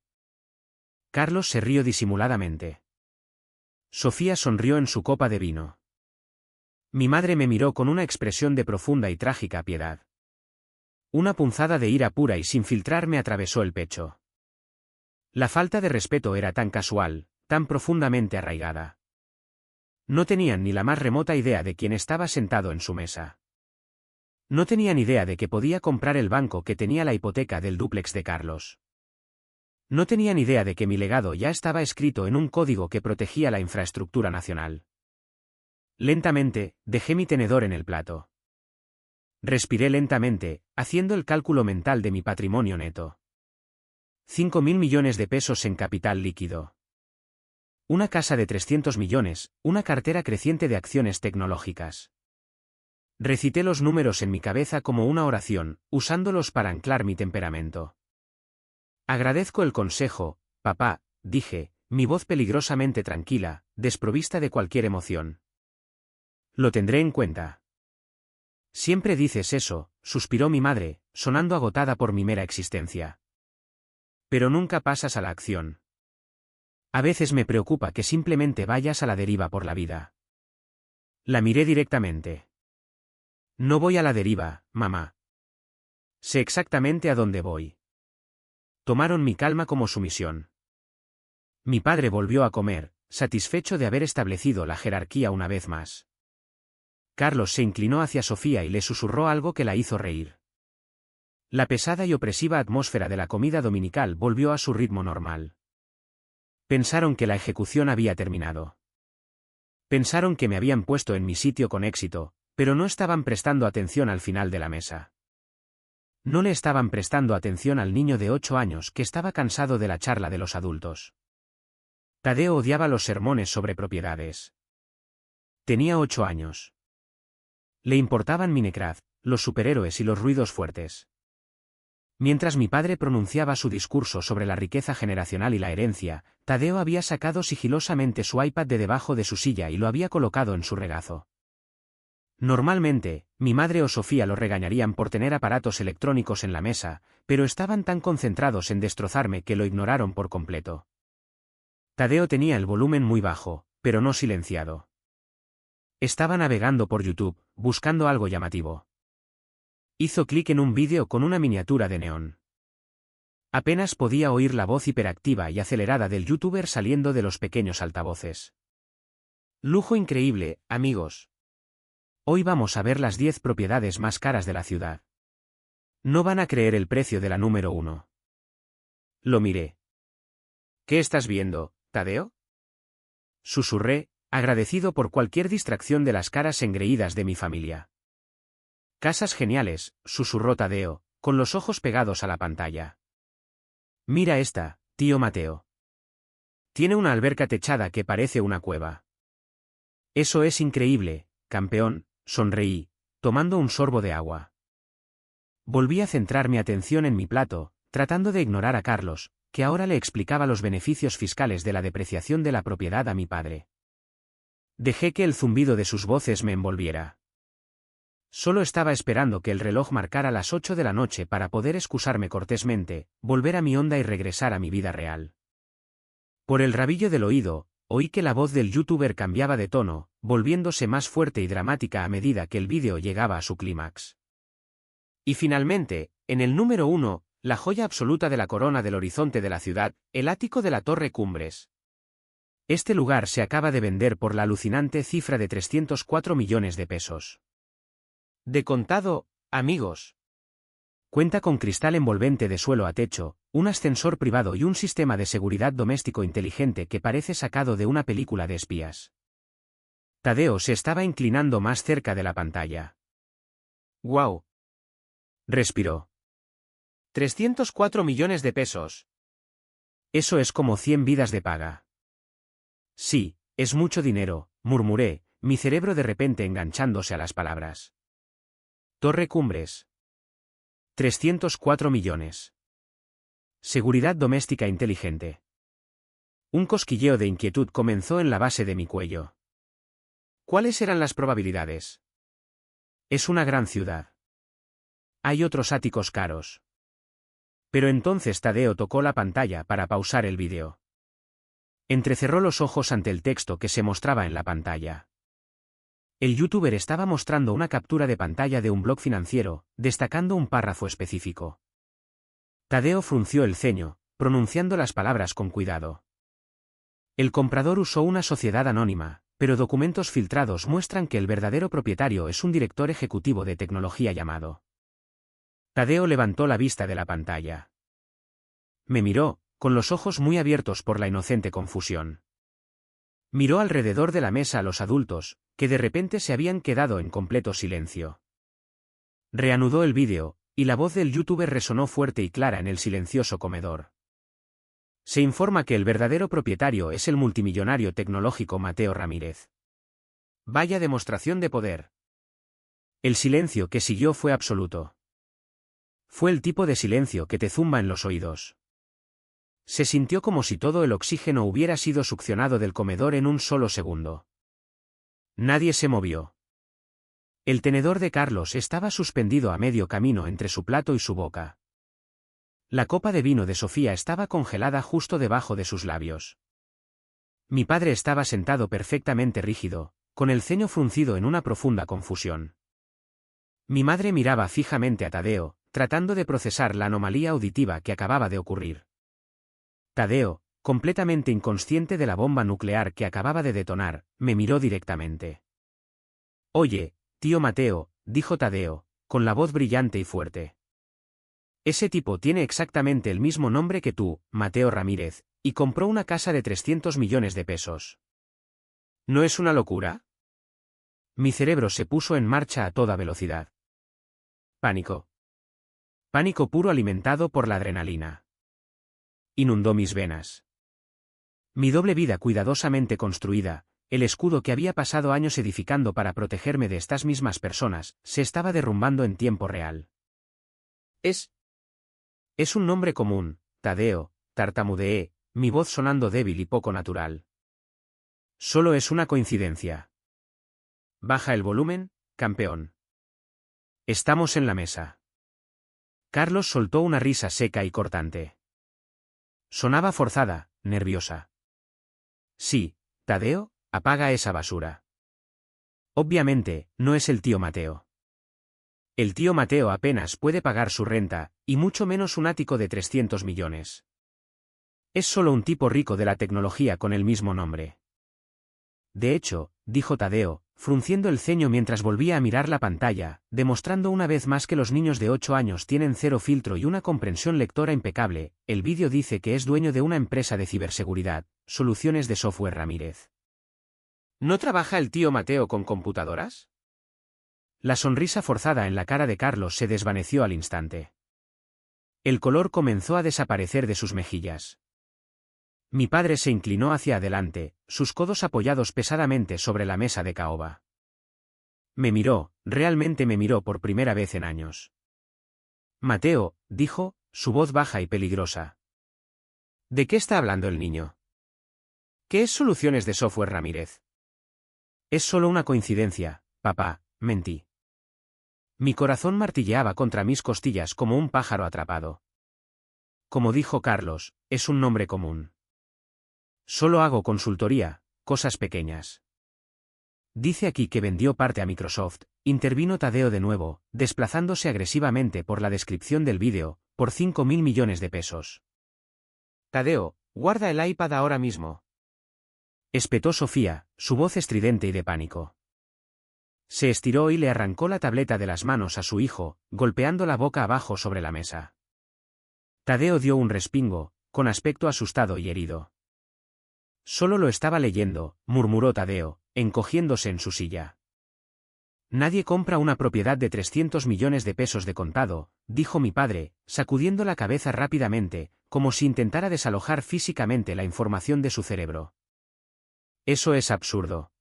Carlos se rió disimuladamente. Sofía sonrió en su copa de vino. Mi madre me miró con una expresión de profunda y trágica piedad. Una punzada de ira pura y sin filtrar me atravesó el pecho. La falta de respeto era tan casual, tan profundamente arraigada. No tenían ni la más remota idea de quién estaba sentado en su mesa. No tenían idea de que podía comprar el banco que tenía la hipoteca del dúplex de Carlos. No tenían idea de que mi legado ya estaba escrito en un código que protegía la infraestructura nacional. Lentamente, dejé mi tenedor en el plato. Respiré lentamente, haciendo el cálculo mental de mi patrimonio neto. 5.000 millones de pesos en capital líquido. Una casa de 300 millones, una cartera creciente de acciones tecnológicas. Recité los números en mi cabeza como una oración, usándolos para anclar mi temperamento. Agradezco el consejo, papá, dije, mi voz peligrosamente tranquila, desprovista de cualquier emoción. Lo tendré en cuenta. Siempre dices eso, suspiró mi madre, sonando agotada por mi mera existencia. Pero nunca pasas a la acción. A veces me preocupa que simplemente vayas a la deriva por la vida. La miré directamente. No voy a la deriva, mamá. Sé exactamente a dónde voy. Tomaron mi calma como sumisión. Mi padre volvió a comer, satisfecho de haber establecido la jerarquía una vez más. Carlos se inclinó hacia Sofía y le susurró algo que la hizo reír. La pesada y opresiva atmósfera de la comida dominical volvió a su ritmo normal. Pensaron que la ejecución había terminado. Pensaron que me habían puesto en mi sitio con éxito, pero no estaban prestando atención al final de la mesa. No le estaban prestando atención al niño de 8 años que estaba cansado de la charla de los adultos. Tadeo odiaba los sermones sobre propiedades. Tenía 8 años. Le importaban Minecraft, los superhéroes y los ruidos fuertes. Mientras mi padre pronunciaba su discurso sobre la riqueza generacional y la herencia, Tadeo había sacado sigilosamente su iPad de debajo de su silla y lo había colocado en su regazo. Normalmente, mi madre o Sofía lo regañarían por tener aparatos electrónicos en la mesa, pero estaban tan concentrados en destrozarme que lo ignoraron por completo. Tadeo tenía el volumen muy bajo, pero no silenciado. Estaba navegando por YouTube, buscando algo llamativo. Hizo clic en un vídeo con una miniatura de neón. Apenas podía oír la voz hiperactiva y acelerada del youtuber saliendo de los pequeños altavoces. Lujo increíble, amigos. Hoy vamos a ver las 10 propiedades más caras de la ciudad. No van a creer el precio de la número 1. Lo miré. ¿Qué estás viendo, Tadeo? Susurré, agradecido por cualquier distracción de las caras engreídas de mi familia. Casas geniales, susurró Tadeo, con los ojos pegados a la pantalla. Mira esta, tío Mateo. Tiene una alberca techada que parece una cueva. Eso es increíble, campeón, sonreí, tomando un sorbo de agua. Volví a centrar mi atención en mi plato, tratando de ignorar a Carlos, que ahora le explicaba los beneficios fiscales de la depreciación de la propiedad a mi padre. Dejé que el zumbido de sus voces me envolviera. Solo estaba esperando que el reloj marcara las 8 de la noche para poder excusarme cortésmente, volver a mi onda y regresar a mi vida real. Por el rabillo del oído, oí que la voz del youtuber cambiaba de tono, volviéndose más fuerte y dramática a medida que el vídeo llegaba a su clímax. Y finalmente, en el número 1, la joya absoluta de la corona del horizonte de la ciudad, el ático de la Torre Cumbres. Este lugar se acaba de vender por la alucinante cifra de 304 millones de pesos. De contado, amigos. Cuenta con cristal envolvente de suelo a techo, un ascensor privado y un sistema de seguridad doméstico inteligente que parece sacado de una película de espías. Tadeo se estaba inclinando más cerca de la pantalla. ¡Guau! Respiró. 304 millones de pesos. Eso es como 100 vidas de paga. Sí, es mucho dinero, murmuré, mi cerebro de repente enganchándose a las palabras. Torre Cumbres. 304 millones. Seguridad doméstica inteligente. Un cosquilleo de inquietud comenzó en la base de mi cuello. ¿Cuáles eran las probabilidades? Es una gran ciudad. Hay otros áticos caros. Pero entonces Tadeo tocó la pantalla para pausar el vídeo. Entrecerró los ojos ante el texto que se mostraba en la pantalla. El youtuber estaba mostrando una captura de pantalla de un blog financiero, destacando un párrafo específico. Tadeo frunció el ceño, pronunciando las palabras con cuidado. El comprador usó una sociedad anónima, pero documentos filtrados muestran que el verdadero propietario es un director ejecutivo de tecnología llamado. Tadeo levantó la vista de la pantalla. Me miró, con los ojos muy abiertos por la inocente confusión. Miró alrededor de la mesa a los adultos, que de repente se habían quedado en completo silencio. Reanudó el vídeo, y la voz del youtuber resonó fuerte y clara en el silencioso comedor. Se informa que el verdadero propietario es el multimillonario tecnológico Mateo Ramírez. Vaya demostración de poder. El silencio que siguió fue absoluto. Fue el tipo de silencio que te zumba en los oídos. Se sintió como si todo el oxígeno hubiera sido succionado del comedor en un solo segundo. Nadie se movió. El tenedor de Carlos estaba suspendido a medio camino entre su plato y su boca. La copa de vino de Sofía estaba congelada justo debajo de sus labios. Mi padre estaba sentado perfectamente rígido, con el ceño fruncido en una profunda confusión. Mi madre miraba fijamente a Tadeo, tratando de procesar la anomalía auditiva que acababa de ocurrir. Tadeo, completamente inconsciente de la bomba nuclear que acababa de detonar, me miró directamente. Oye, tío Mateo, dijo Tadeo, con la voz brillante y fuerte. Ese tipo tiene exactamente el mismo nombre que tú, Mateo Ramírez, y compró una casa de 300 millones de pesos. ¿No es una locura? Mi cerebro se puso en marcha a toda velocidad. Pánico. Pánico puro alimentado por la adrenalina. Inundó mis venas. Mi doble vida cuidadosamente construida, el escudo que había pasado años edificando para protegerme de estas mismas personas, se estaba derrumbando en tiempo real. Es un nombre común, Tadeo, tartamudeé, mi voz sonando débil y poco natural. Solo es una coincidencia. Baja el volumen, campeón. Estamos en la mesa. Carlos soltó una risa seca y cortante. Sonaba forzada, nerviosa. Sí, Tadeo, apaga esa basura. Obviamente, no es el tío Mateo. El tío Mateo apenas puede pagar su renta, y mucho menos un ático de 300 millones. Es solo un tipo rico de la tecnología con el mismo nombre. De hecho, dijo Tadeo, frunciendo el ceño mientras volvía a mirar la pantalla, demostrando una vez más que los niños de 8 años tienen cero filtro y una comprensión lectora impecable, el vídeo dice que es dueño de una empresa de ciberseguridad, Soluciones de Software Ramírez. ¿No trabaja el tío Mateo con computadoras? La sonrisa forzada en la cara de Carlos se desvaneció al instante. El color comenzó a desaparecer de sus mejillas. Mi padre se inclinó hacia adelante, sus codos apoyados pesadamente sobre la mesa de caoba. Me miró, realmente me miró por primera vez en años. Mateo, dijo, su voz baja y peligrosa. ¿De qué está hablando el niño? ¿Qué es Soluciones de Software Ramírez? Es solo una coincidencia, papá, mentí. Mi corazón martilleaba contra mis costillas como un pájaro atrapado. Como dijo Carlos, es un nombre común. Solo hago consultoría, cosas pequeñas. Dice aquí que vendió parte a Microsoft, intervino Tadeo de nuevo, desplazándose agresivamente por la descripción del vídeo, por 5.000 millones de pesos. Tadeo, guarda el iPad ahora mismo. Espetó Sofía, su voz estridente y de pánico. Se estiró y le arrancó la tableta de las manos a su hijo, golpeando la boca abajo sobre la mesa. Tadeo dio un respingo, con aspecto asustado y herido. Solo lo estaba leyendo, murmuró Tadeo, encogiéndose en su silla. Nadie compra una propiedad de 300 millones de pesos de contado, dijo mi padre, sacudiendo la cabeza rápidamente, como si intentara desalojar físicamente la información de su cerebro. Eso es absurdo.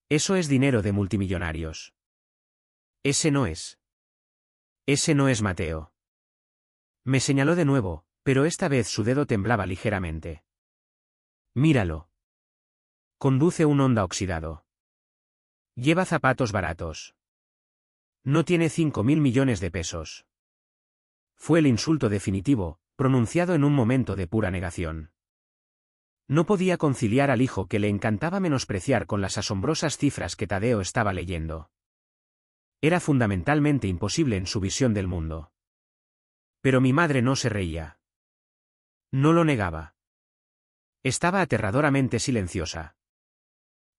Eso es dinero de multimillonarios. Ese no es. Ese no es Mateo. Me señaló de nuevo, pero esta vez su dedo temblaba ligeramente. Míralo. Conduce un Honda oxidado. Lleva zapatos baratos. No tiene 5.000 millones de pesos. Fue el insulto definitivo, pronunciado en un momento de pura negación. No podía conciliar al hijo que le encantaba menospreciar con las asombrosas cifras que Tadeo estaba leyendo. Era fundamentalmente imposible en su visión del mundo. Pero mi madre no se reía. No lo negaba. Estaba aterradoramente silenciosa.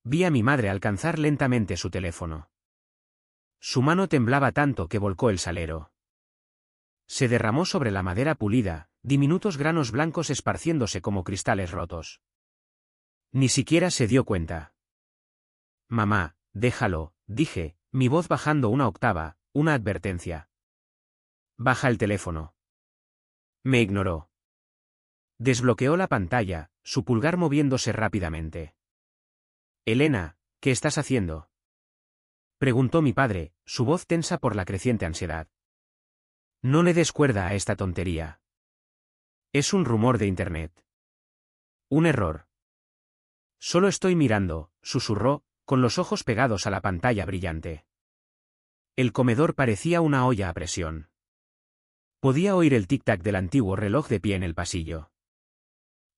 Vi a mi madre alcanzar lentamente su teléfono. Su mano temblaba tanto que volcó el salero. Se derramó sobre la madera pulida, diminutos granos blancos esparciéndose como cristales rotos. Ni siquiera se dio cuenta. Mamá, déjalo, dije, mi voz bajando una octava, una advertencia. Baja el teléfono. Me ignoró. Desbloqueó la pantalla, su pulgar moviéndose rápidamente. Elena, ¿qué estás haciendo? Preguntó mi padre, su voz tensa por la creciente ansiedad. No le des cuerda a esta tontería. Es un rumor de Internet. Un error. Solo estoy mirando, susurró, con los ojos pegados a la pantalla brillante. El comedor parecía una olla a presión. Podía oír el tic-tac del antiguo reloj de pie en el pasillo.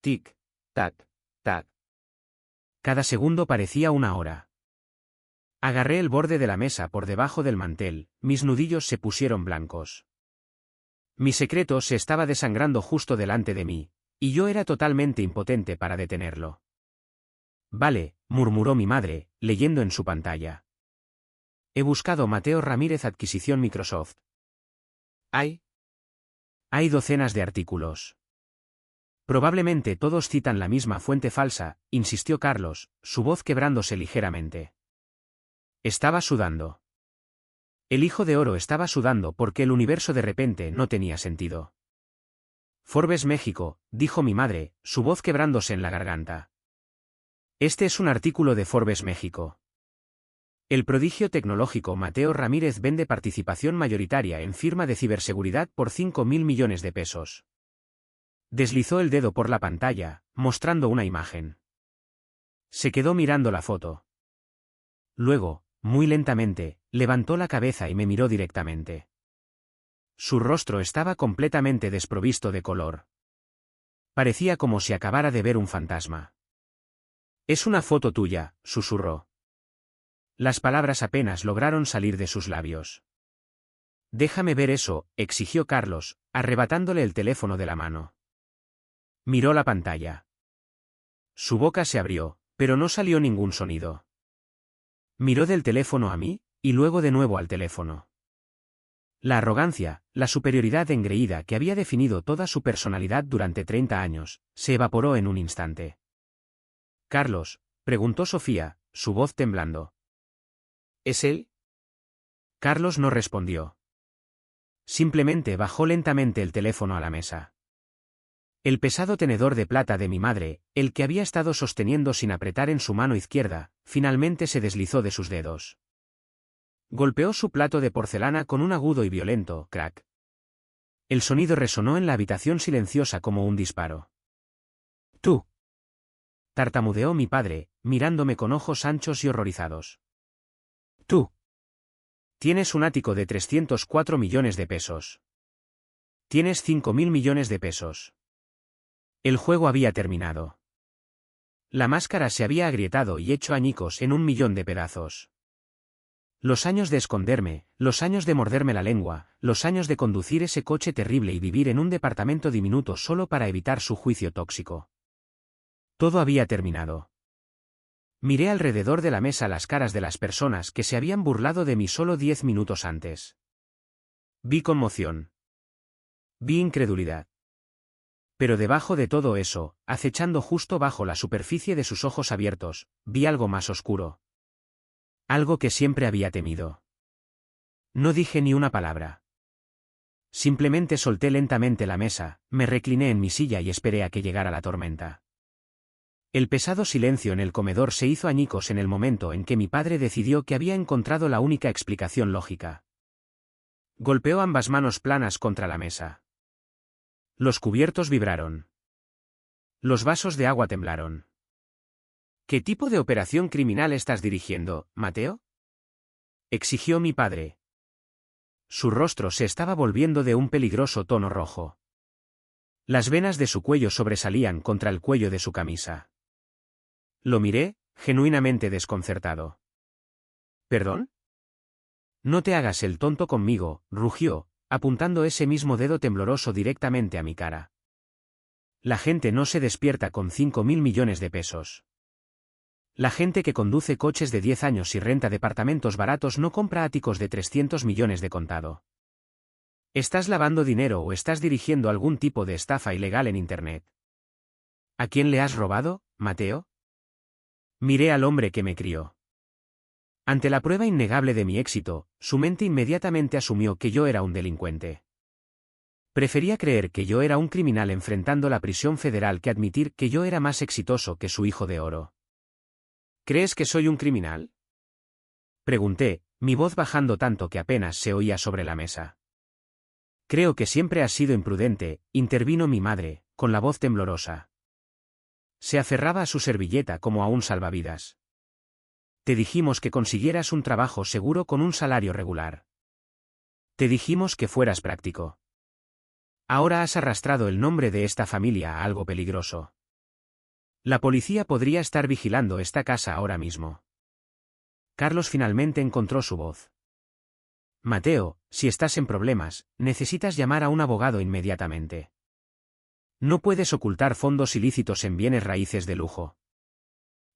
Tic, tac, tac. Cada segundo parecía una hora. Agarré el borde de la mesa por debajo del mantel, mis nudillos se pusieron blancos. Mi secreto se estaba desangrando justo delante de mí, y yo era totalmente impotente para detenerlo. Vale, murmuró mi madre, leyendo en su pantalla. He buscado Mateo Ramírez Adquisición Microsoft. Hay docenas de artículos. Probablemente todos citan la misma fuente falsa, insistió Carlos, su voz quebrándose ligeramente. Estaba sudando. El hijo de oro estaba sudando porque el universo de repente no tenía sentido. Forbes México, dijo mi madre, su voz quebrándose en la garganta. Este es un artículo de Forbes México. El prodigio tecnológico Mateo Ramírez vende participación mayoritaria en firma de ciberseguridad por 5.000 millones de pesos. Deslizó el dedo por la pantalla, mostrando una imagen. Se quedó mirando la foto. Luego, muy lentamente, levantó la cabeza y me miró directamente. Su rostro estaba completamente desprovisto de color. Parecía como si acabara de ver un fantasma. Es una foto tuya, susurró. Las palabras apenas lograron salir de sus labios. Déjame ver eso, exigió Carlos, arrebatándole el teléfono de la mano. Miró la pantalla. Su boca se abrió, pero no salió ningún sonido. Miró del teléfono a mí, y luego de nuevo al teléfono. La arrogancia, la superioridad engreída que había definido toda su personalidad durante 30 años, se evaporó en un instante. Carlos, preguntó Sofía, su voz temblando. ¿Es él? Carlos no respondió. Simplemente bajó lentamente el teléfono a la mesa. El pesado tenedor de plata de mi madre, el que había estado sosteniendo sin apretar en su mano izquierda, finalmente se deslizó de sus dedos. Golpeó su plato de porcelana con un agudo y violento crack. El sonido resonó en la habitación silenciosa como un disparo. Tú. Tartamudeó mi padre, mirándome con ojos anchos y horrorizados. Tú. Tienes un ático de 304 millones de pesos. Tienes 5.000 millones de pesos. El juego había terminado. La máscara se había agrietado y hecho añicos en 1.000.000 de pedazos. Los años de esconderme, los años de morderme la lengua, los años de conducir ese coche terrible y vivir en un departamento diminuto solo para evitar su juicio tóxico. Todo había terminado. Miré alrededor de la mesa las caras de las personas que se habían burlado de mí solo 10 minutos antes. Vi conmoción. Vi incredulidad. Pero debajo de todo eso, acechando justo bajo la superficie de sus ojos abiertos, vi algo más oscuro. Algo que siempre había temido. No dije ni una palabra. Simplemente solté lentamente la mesa, me recliné en mi silla y esperé a que llegara la tormenta. El pesado silencio en el comedor se hizo añicos en el momento en que mi padre decidió que había encontrado la única explicación lógica. Golpeó ambas manos planas contra la mesa. Los cubiertos vibraron. Los vasos de agua temblaron. ¿Qué tipo de operación criminal estás dirigiendo, Mateo? Exigió mi padre. Su rostro se estaba volviendo de un peligroso tono rojo. Las venas de su cuello sobresalían contra el cuello de su camisa. Lo miré, genuinamente desconcertado. ¿Perdón? No te hagas el tonto conmigo, rugió, apuntando ese mismo dedo tembloroso directamente a mi cara. La gente no se despierta con 5.000 millones de pesos. La gente que conduce coches de 10 años y renta departamentos baratos no compra áticos de 300 millones de contado. ¿Estás lavando dinero o estás dirigiendo algún tipo de estafa ilegal en Internet? ¿A quién le has robado, Mateo? Miré al hombre que me crió. Ante la prueba innegable de mi éxito, su mente inmediatamente asumió que yo era un delincuente. Prefería creer que yo era un criminal enfrentando la prisión federal que admitir que yo era más exitoso que su hijo de oro. ¿Crees que soy un criminal? Pregunté, mi voz bajando tanto que apenas se oía sobre la mesa. Creo que siempre has sido imprudente, intervino mi madre, con la voz temblorosa. Se aferraba a su servilleta como a un salvavidas. Te dijimos que consiguieras un trabajo seguro con un salario regular. Te dijimos que fueras práctico. Ahora has arrastrado el nombre de esta familia a algo peligroso. La policía podría estar vigilando esta casa ahora mismo. Carlos finalmente encontró su voz. Mateo, si estás en problemas, necesitas llamar a un abogado inmediatamente. No puedes ocultar fondos ilícitos en bienes raíces de lujo.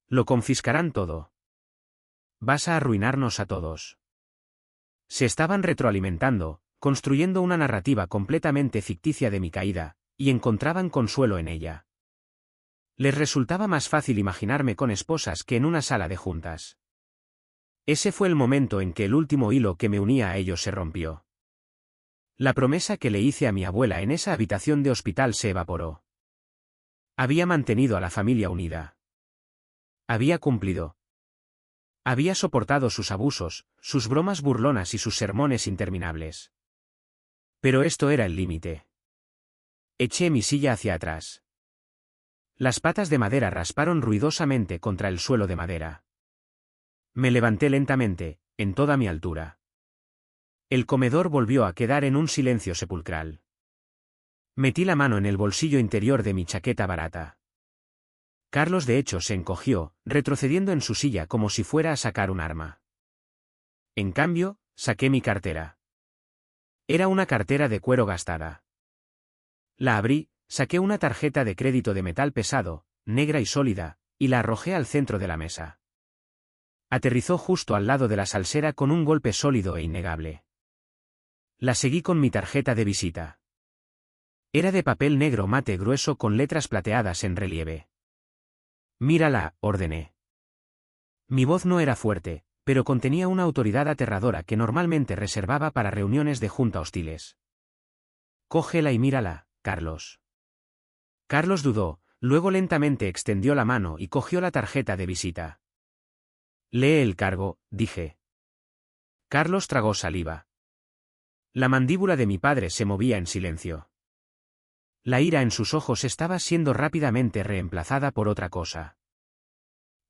Lo confiscarán todo. Vas a arruinarnos a todos. Se estaban retroalimentando, construyendo una narrativa completamente ficticia de mi caída, y encontraban consuelo en ella. Les resultaba más fácil imaginarme con esposas que en una sala de juntas. Ese fue el momento en que el último hilo que me unía a ellos se rompió. La promesa que le hice a mi abuela en esa habitación de hospital se evaporó. Había mantenido a la familia unida. Había cumplido. Había soportado sus abusos, sus bromas burlonas y sus sermones interminables. Pero esto era el límite. Eché mi silla hacia atrás. Las patas de madera rasparon ruidosamente contra el suelo de madera. Me levanté lentamente, en toda mi altura. El comedor volvió a quedar en un silencio sepulcral. Metí la mano en el bolsillo interior de mi chaqueta barata. Carlos de hecho se encogió, retrocediendo en su silla como si fuera a sacar un arma. En cambio, saqué mi cartera. Era una cartera de cuero gastada. La abrí, saqué una tarjeta de crédito de metal pesado, negra y sólida, y la arrojé al centro de la mesa. Aterrizó justo al lado de la salsera con un golpe sólido e innegable. La seguí con mi tarjeta de visita. Era de papel negro mate grueso con letras plateadas en relieve. Mírala, ordené. Mi voz no era fuerte, pero contenía una autoridad aterradora que normalmente reservaba para reuniones de junta hostiles. Cógela y mírala, Carlos. Carlos dudó, luego lentamente extendió la mano y cogió la tarjeta de visita. Lee el cargo, dije. Carlos tragó saliva. La mandíbula de mi padre se movía en silencio. La ira en sus ojos estaba siendo rápidamente reemplazada por otra cosa.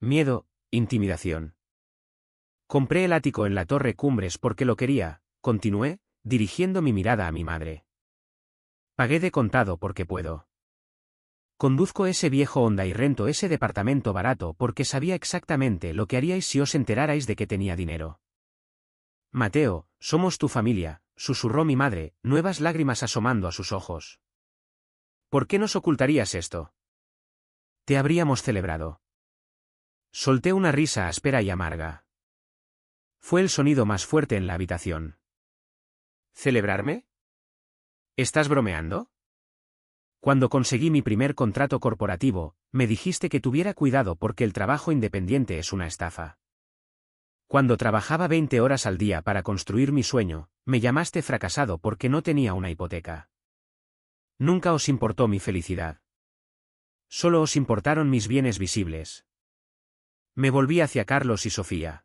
Miedo, intimidación. Compré el ático en la Torre Cumbres porque lo quería, continué, dirigiendo mi mirada a mi madre. Pagué de contado porque puedo. Conduzco ese viejo Honda y rento ese departamento barato porque sabía exactamente lo que haríais si os enterarais de que tenía dinero. Mateo, somos tu familia, susurró mi madre, nuevas lágrimas asomando a sus ojos. ¿Por qué nos ocultarías esto? Te habríamos celebrado. Solté una risa áspera y amarga. Fue el sonido más fuerte en la habitación. ¿Celebrarme? ¿Estás bromeando? Cuando conseguí mi primer contrato corporativo, me dijiste que tuviera cuidado porque el trabajo independiente es una estafa. Cuando trabajaba 20 horas al día para construir mi sueño, me llamaste fracasado porque no tenía una hipoteca. Nunca os importó mi felicidad. Solo os importaron mis bienes visibles. Me volví hacia Carlos y Sofía.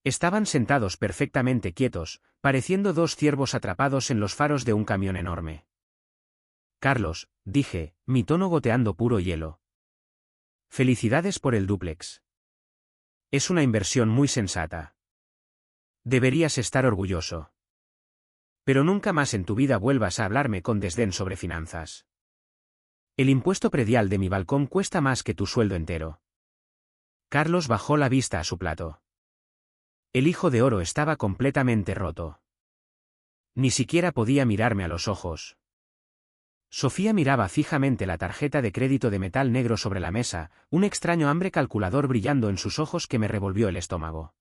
Estaban sentados perfectamente quietos, pareciendo dos ciervos atrapados en los faros de un camión enorme. Carlos, dije, mi tono goteando puro hielo. Felicidades por el dúplex. Es una inversión muy sensata. Deberías estar orgulloso. Pero nunca más en tu vida vuelvas a hablarme con desdén sobre finanzas. El impuesto predial de mi balcón cuesta más que tu sueldo entero. Carlos bajó la vista a su plato. El hijo de oro estaba completamente roto. Ni siquiera podía mirarme a los ojos. Sofía miraba fijamente la tarjeta de crédito de metal negro sobre la mesa, un extraño hambre calculador brillando en sus ojos que me revolvió el estómago.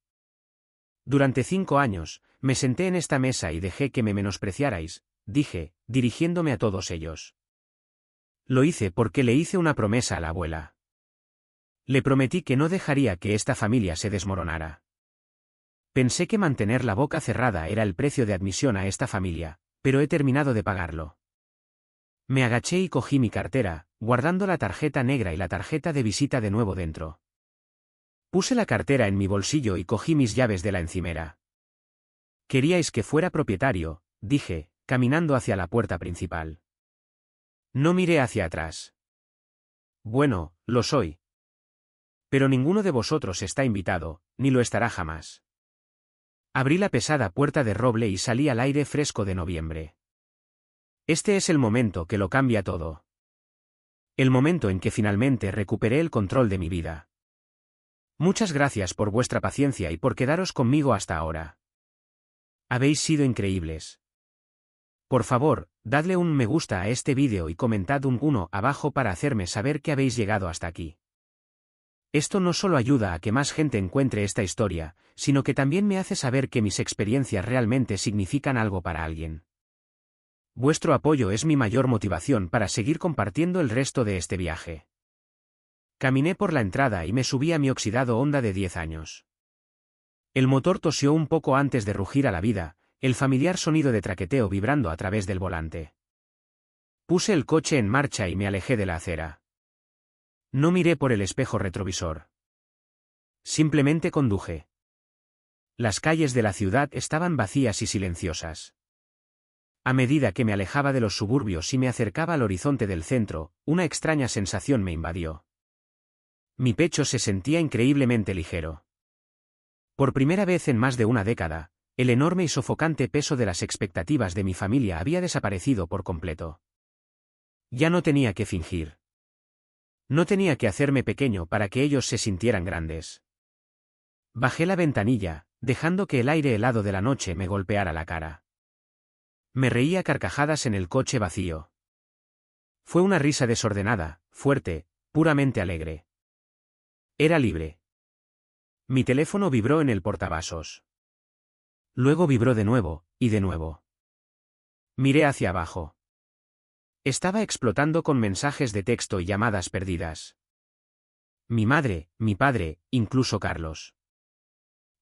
Durante 5 años, me senté en esta mesa y dejé que me menospreciarais, dije, dirigiéndome a todos ellos. Lo hice porque le hice una promesa a la abuela. Le prometí que no dejaría que esta familia se desmoronara. Pensé que mantener la boca cerrada era el precio de admisión a esta familia, pero he terminado de pagarlo. Me agaché y cogí mi cartera, guardando la tarjeta negra y la tarjeta de visita de nuevo dentro. Puse la cartera en mi bolsillo y cogí mis llaves de la encimera. Queríais que fuera propietario, dije, caminando hacia la puerta principal. No miré hacia atrás. Bueno, lo soy. Pero ninguno de vosotros está invitado, ni lo estará jamás. Abrí la pesada puerta de roble y salí al aire fresco de noviembre. Este es el momento que lo cambia todo. El momento en que finalmente recuperé el control de mi vida. Muchas gracias por vuestra paciencia y por quedaros conmigo hasta ahora. Habéis sido increíbles. Por favor, dadle un me gusta a este vídeo y comentad un 1 abajo para hacerme saber que habéis llegado hasta aquí. Esto no solo ayuda a que más gente encuentre esta historia, sino que también me hace saber que mis experiencias realmente significan algo para alguien. Vuestro apoyo es mi mayor motivación para seguir compartiendo el resto de este viaje. Caminé por la entrada y me subí a mi oxidado Honda de 10 años. El motor tosió un poco antes de rugir a la vida, el familiar sonido de traqueteo vibrando a través del volante. Puse el coche en marcha y me alejé de la acera. No miré por el espejo retrovisor. Simplemente conduje. Las calles de la ciudad estaban vacías y silenciosas. A medida que me alejaba de los suburbios y me acercaba al horizonte del centro, una extraña sensación me invadió. Mi pecho se sentía increíblemente ligero. Por primera vez en más de una década, el enorme y sofocante peso de las expectativas de mi familia había desaparecido por completo. Ya no tenía que fingir. No tenía que hacerme pequeño para que ellos se sintieran grandes. Bajé la ventanilla, dejando que el aire helado de la noche me golpeara la cara. Me reía a carcajadas en el coche vacío. Fue una risa desordenada, fuerte, puramente alegre. Era libre. Mi teléfono vibró en el portavasos. Luego vibró de nuevo, y de nuevo. Miré hacia abajo. Estaba explotando con mensajes de texto y llamadas perdidas. Mi madre, mi padre, incluso Carlos.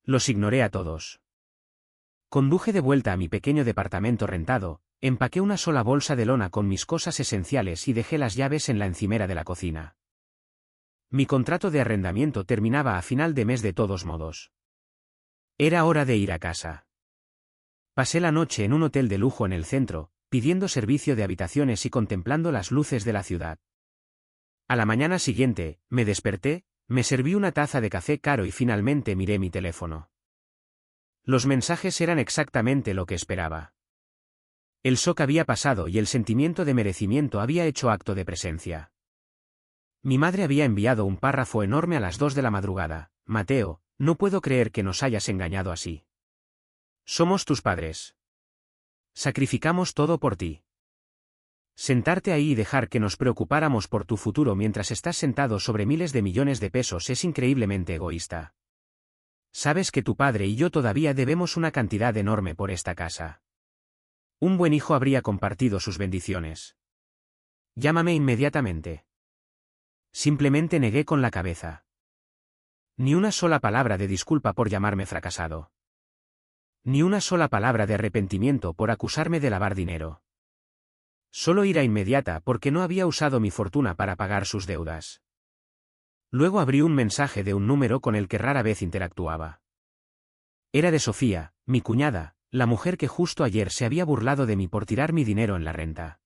Los ignoré a todos. Conduje de vuelta a mi pequeño departamento rentado, empaqué una sola bolsa de lona con mis cosas esenciales y dejé las llaves en la encimera de la cocina. Mi contrato de arrendamiento terminaba a final de mes de todos modos. Era hora de ir a casa. Pasé la noche en un hotel de lujo en el centro, pidiendo servicio de habitaciones y contemplando las luces de la ciudad. A la mañana siguiente, me desperté, me serví una taza de café caro y finalmente miré mi teléfono. Los mensajes eran exactamente lo que esperaba. El shock había pasado y el sentimiento de merecimiento había hecho acto de presencia. Mi madre había enviado un párrafo enorme a las 2 de la madrugada. Mateo, no puedo creer que nos hayas engañado así. Somos tus padres. Sacrificamos todo por ti. Sentarte ahí y dejar que nos preocupáramos por tu futuro mientras estás sentado sobre miles de millones de pesos es increíblemente egoísta. Sabes que tu padre y yo todavía debemos una cantidad enorme por esta casa. Un buen hijo habría compartido sus bendiciones. Llámame inmediatamente. Simplemente negué con la cabeza. Ni una sola palabra de disculpa por llamarme fracasado. Ni una sola palabra de arrepentimiento por acusarme de lavar dinero. Solo ira inmediata porque no había usado mi fortuna para pagar sus deudas. Luego abrí un mensaje de un número con el que rara vez interactuaba. Era de Sofía, mi cuñada, la mujer que justo ayer se había burlado de mí por tirar mi dinero en la renta.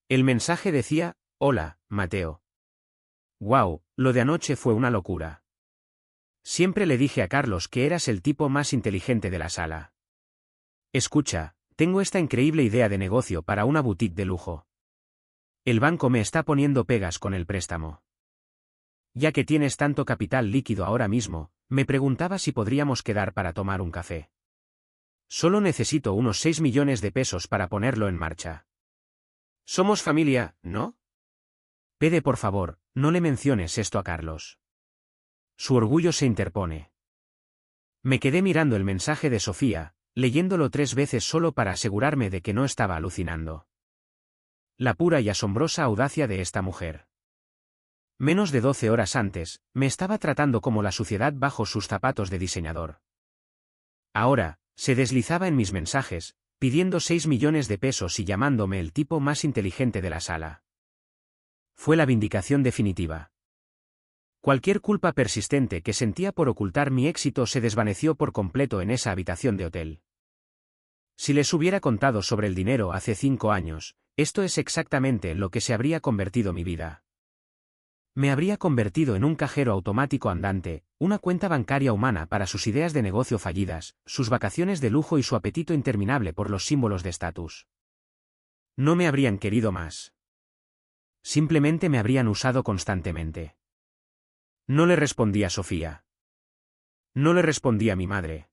El mensaje decía: «Hola, Mateo. Wow, lo de anoche fue una locura. Siempre le dije a Carlos que eras el tipo más inteligente de la sala. Escucha, tengo esta increíble idea de negocio para una boutique de lujo. El banco me está poniendo pegas con el préstamo. Ya que tienes tanto capital líquido ahora mismo, me preguntaba si podríamos quedar para tomar un café. Solo necesito unos 6 millones de pesos para ponerlo en marcha. Somos familia, ¿no? Pede por favor, no le menciones esto a Carlos. Su orgullo se interpone». Me quedé mirando el mensaje de Sofía, leyéndolo 3 veces solo para asegurarme de que no estaba alucinando. La pura y asombrosa audacia de esta mujer. Menos de 12 horas antes, me estaba tratando como la suciedad bajo sus zapatos de diseñador. Ahora, se deslizaba en mis mensajes, pidiendo 6 millones de pesos y llamándome el tipo más inteligente de la sala. Fue la vindicación definitiva. Cualquier culpa persistente que sentía por ocultar mi éxito se desvaneció por completo en esa habitación de hotel. Si les hubiera contado sobre el dinero hace 5 años, esto es exactamente en lo que se habría convertido mi vida. Me habría convertido en un cajero automático andante, una cuenta bancaria humana para sus ideas de negocio fallidas, sus vacaciones de lujo y su apetito interminable por los símbolos de estatus. No me habrían querido más. Simplemente me habrían usado constantemente. No le respondí a Sofía. No le respondí a mi madre.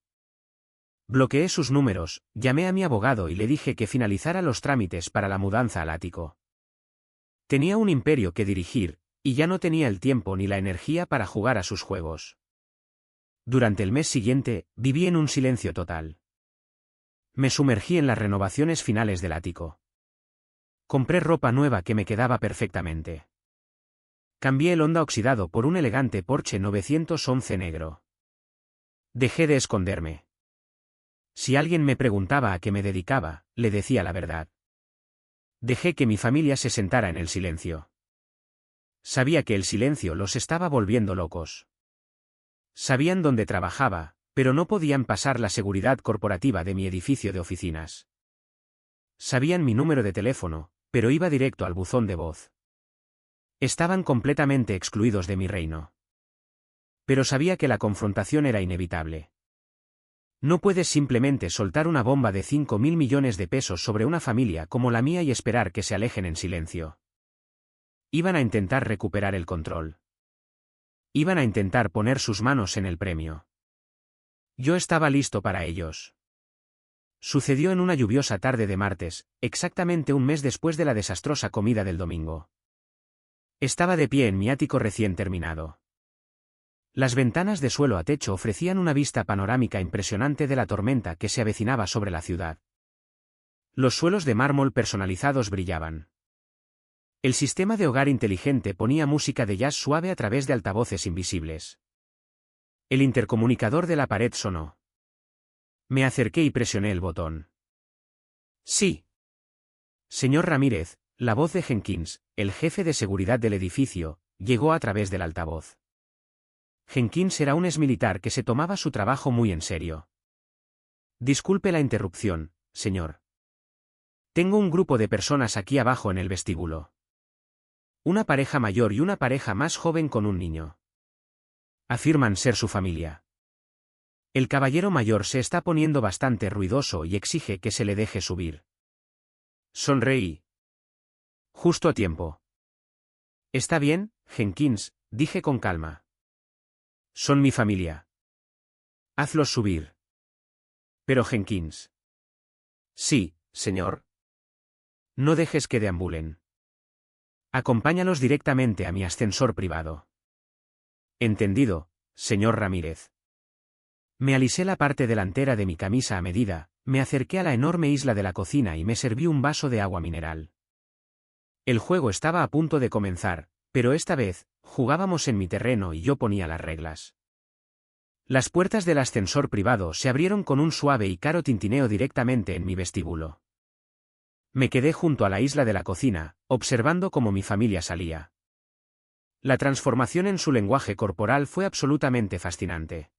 Bloqueé sus números, llamé a mi abogado y le dije que finalizara los trámites para la mudanza al ático. Tenía un imperio que dirigir, y ya no tenía el tiempo ni la energía para jugar a sus juegos. Durante el mes siguiente, viví en un silencio total. Me sumergí en las renovaciones finales del ático. Compré ropa nueva que me quedaba perfectamente. Cambié el Honda oxidado por un elegante Porsche 911 negro. Dejé de esconderme. Si alguien me preguntaba a qué me dedicaba, le decía la verdad. Dejé que mi familia se sentara en el silencio. Sabía que el silencio los estaba volviendo locos. Sabían dónde trabajaba, pero no podían pasar la seguridad corporativa de mi edificio de oficinas. Sabían mi número de teléfono, pero iba directo al buzón de voz. Estaban completamente excluidos de mi reino. Pero sabía que la confrontación era inevitable. No puedes simplemente soltar una bomba de 5.000 millones de pesos sobre una familia como la mía y esperar que se alejen en silencio. Iban a intentar recuperar el control. Iban a intentar poner sus manos en el premio. Yo estaba listo para ellos. Sucedió en una lluviosa tarde de martes, exactamente un mes después de la desastrosa comida del domingo. Estaba de pie en mi ático recién terminado. Las ventanas de suelo a techo ofrecían una vista panorámica impresionante de la tormenta que se avecinaba sobre la ciudad. Los suelos de mármol personalizados brillaban. El sistema de hogar inteligente ponía música de jazz suave a través de altavoces invisibles. El intercomunicador de la pared sonó. Me acerqué y presioné el botón. Sí. Señor Ramírez, la voz de Jenkins, el jefe de seguridad del edificio, llegó a través del altavoz. Jenkins era un exmilitar que se tomaba su trabajo muy en serio. Disculpe la interrupción, señor. Tengo un grupo de personas aquí abajo en el vestíbulo. Una pareja mayor y una pareja más joven con un niño. Afirman ser su familia. El caballero mayor se está poniendo bastante ruidoso y exige que se le deje subir. Sonreí. Justo a tiempo. Está bien, Jenkins, dije con calma. Son mi familia. Hazlos subir. Pero Jenkins. Sí, señor. No dejes que deambulen. Acompáñalos directamente a mi ascensor privado. Entendido, señor Ramírez. Me alisé la parte delantera de mi camisa a medida, me acerqué a la enorme isla de la cocina y me serví un vaso de agua mineral. El juego estaba a punto de comenzar, pero esta vez, jugábamos en mi terreno y yo ponía las reglas. Las puertas del ascensor privado se abrieron con un suave y caro tintineo directamente en mi vestíbulo. Me quedé junto a la isla de la cocina, observando cómo mi familia salía. La transformación en su lenguaje corporal fue absolutamente fascinante.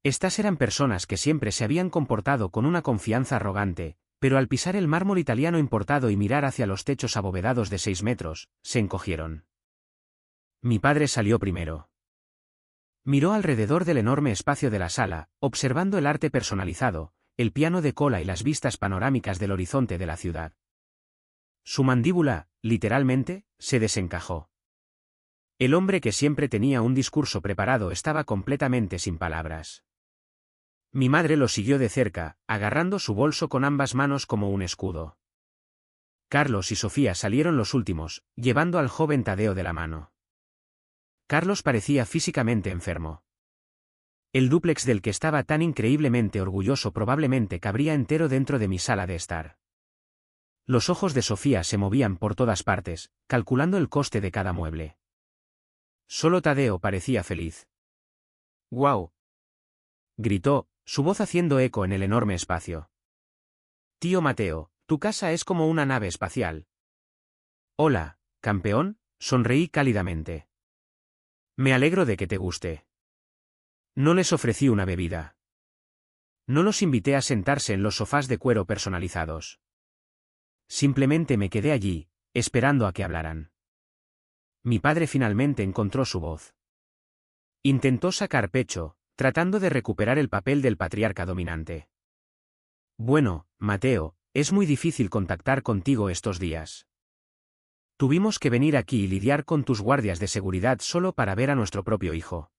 Estas eran personas que siempre se habían comportado con una confianza arrogante, pero al pisar el mármol italiano importado y mirar hacia los techos abovedados de 6 metros, se encogieron. Mi padre salió primero. Miró alrededor del enorme espacio de la sala, observando el arte personalizado, el piano de cola y las vistas panorámicas del horizonte de la ciudad. Su mandíbula, literalmente, se desencajó. El hombre que siempre tenía un discurso preparado estaba completamente sin palabras. Mi madre lo siguió de cerca, agarrando su bolso con ambas manos como un escudo. Carlos y Sofía salieron los últimos, llevando al joven Tadeo de la mano. Carlos parecía físicamente enfermo. El dúplex del que estaba tan increíblemente orgulloso probablemente cabría entero dentro de mi sala de estar. Los ojos de Sofía se movían por todas partes, calculando el coste de cada mueble. Solo Tadeo parecía feliz. «¡Guau!», gritó, su voz haciendo eco en el enorme espacio. «Tío Mateo, tu casa es como una nave espacial». «Hola, campeón», sonreí cálidamente. «Me alegro de que te guste». No les ofrecí una bebida. No los invité a sentarse en los sofás de cuero personalizados. Simplemente me quedé allí, esperando a que hablaran. Mi padre finalmente encontró su voz. Intentó sacar pecho, tratando de recuperar el papel del patriarca dominante. «Bueno, Mateo, es muy difícil contactar contigo estos días. Tuvimos que venir aquí y lidiar con tus guardias de seguridad solo para ver a nuestro propio hijo».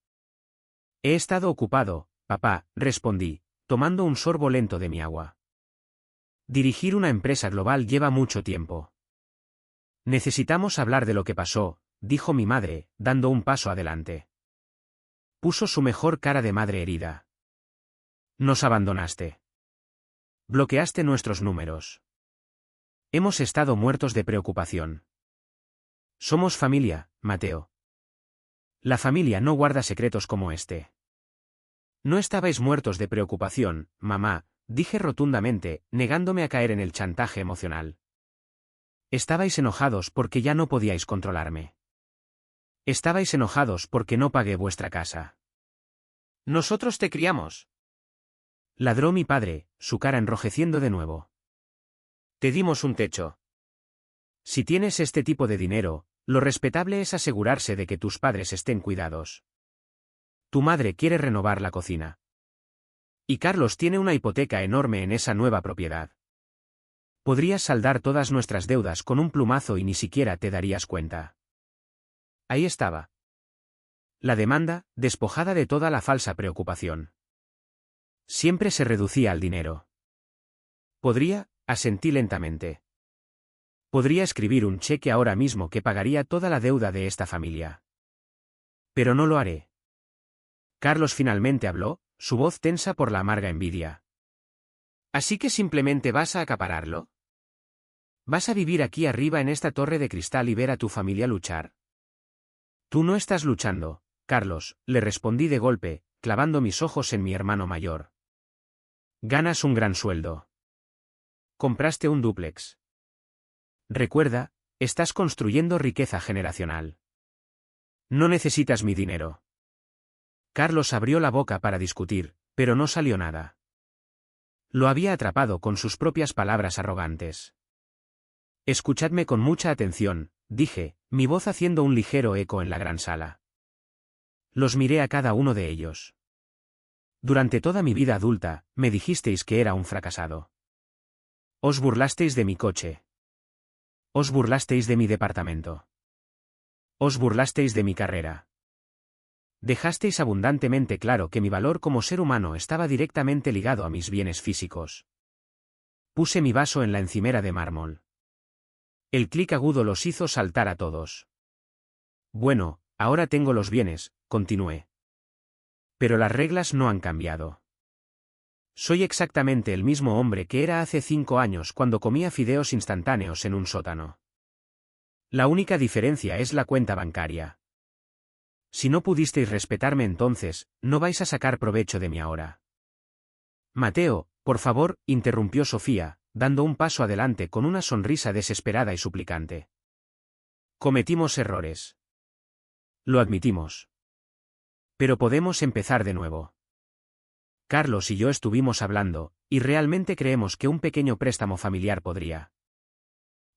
«He estado ocupado, papá», respondí, tomando un sorbo lento de mi agua. «Dirigir una empresa global lleva mucho tiempo». «Necesitamos hablar de lo que pasó», dijo mi madre, dando un paso adelante. Puso su mejor cara de madre herida. «Nos abandonaste. Bloqueaste nuestros números. Hemos estado muertos de preocupación. Somos familia, Mateo. La familia no guarda secretos como este». «No estabais muertos de preocupación, mamá», dije rotundamente, negándome a caer en el chantaje emocional. «Estabais enojados porque ya no podíais controlarme. Estabais enojados porque no pagué vuestra casa. Nosotros te criamos», ladró mi padre, su cara enrojeciendo de nuevo. «Te dimos un techo. Si tienes este tipo de dinero, lo respetable es asegurarse de que tus padres estén cuidados. Tu madre quiere renovar la cocina. Y Carlos tiene una hipoteca enorme en esa nueva propiedad. Podrías saldar todas nuestras deudas con un plumazo y ni siquiera te darías cuenta». Ahí estaba. La demanda, despojada de toda la falsa preocupación. Siempre se reducía al dinero. «Podría», asentí lentamente. «Podría escribir un cheque ahora mismo que pagaría toda la deuda de esta familia. Pero no lo haré». Carlos finalmente habló, su voz tensa por la amarga envidia. «¿Así que simplemente vas a acapararlo? ¿Vas a vivir aquí arriba en esta torre de cristal y ver a tu familia luchar?» «Tú no estás luchando, Carlos», le respondí de golpe, clavando mis ojos en mi hermano mayor. «Ganas un gran sueldo. Compraste un dúplex. Recuerda, estás construyendo riqueza generacional. No necesitas mi dinero». Carlos abrió la boca para discutir, pero no salió nada. Lo había atrapado con sus propias palabras arrogantes. «Escuchadme con mucha atención», dije, mi voz haciendo un ligero eco en la gran sala. Los miré a cada uno de ellos. «Durante toda mi vida adulta, me dijisteis que era un fracasado. Os burlasteis de mi coche. Os burlasteis de mi departamento. Os burlasteis de mi carrera. Dejasteis abundantemente claro que mi valor como ser humano estaba directamente ligado a mis bienes físicos». Puse mi vaso en la encimera de mármol. El clic agudo los hizo saltar a todos. «Bueno, ahora tengo los bienes», continué. «Pero las reglas no han cambiado. Soy exactamente el mismo hombre que era hace 5 años cuando comía fideos instantáneos en un sótano. La única diferencia es la cuenta bancaria. Si no pudisteis respetarme entonces, no vais a sacar provecho de mí ahora. Mateo, por favor, interrumpió Sofía, dando un paso adelante con una sonrisa desesperada y suplicante. Cometimos errores. Lo admitimos. Pero podemos empezar de nuevo. Carlos y yo estuvimos hablando, y realmente creemos que un pequeño préstamo familiar podría.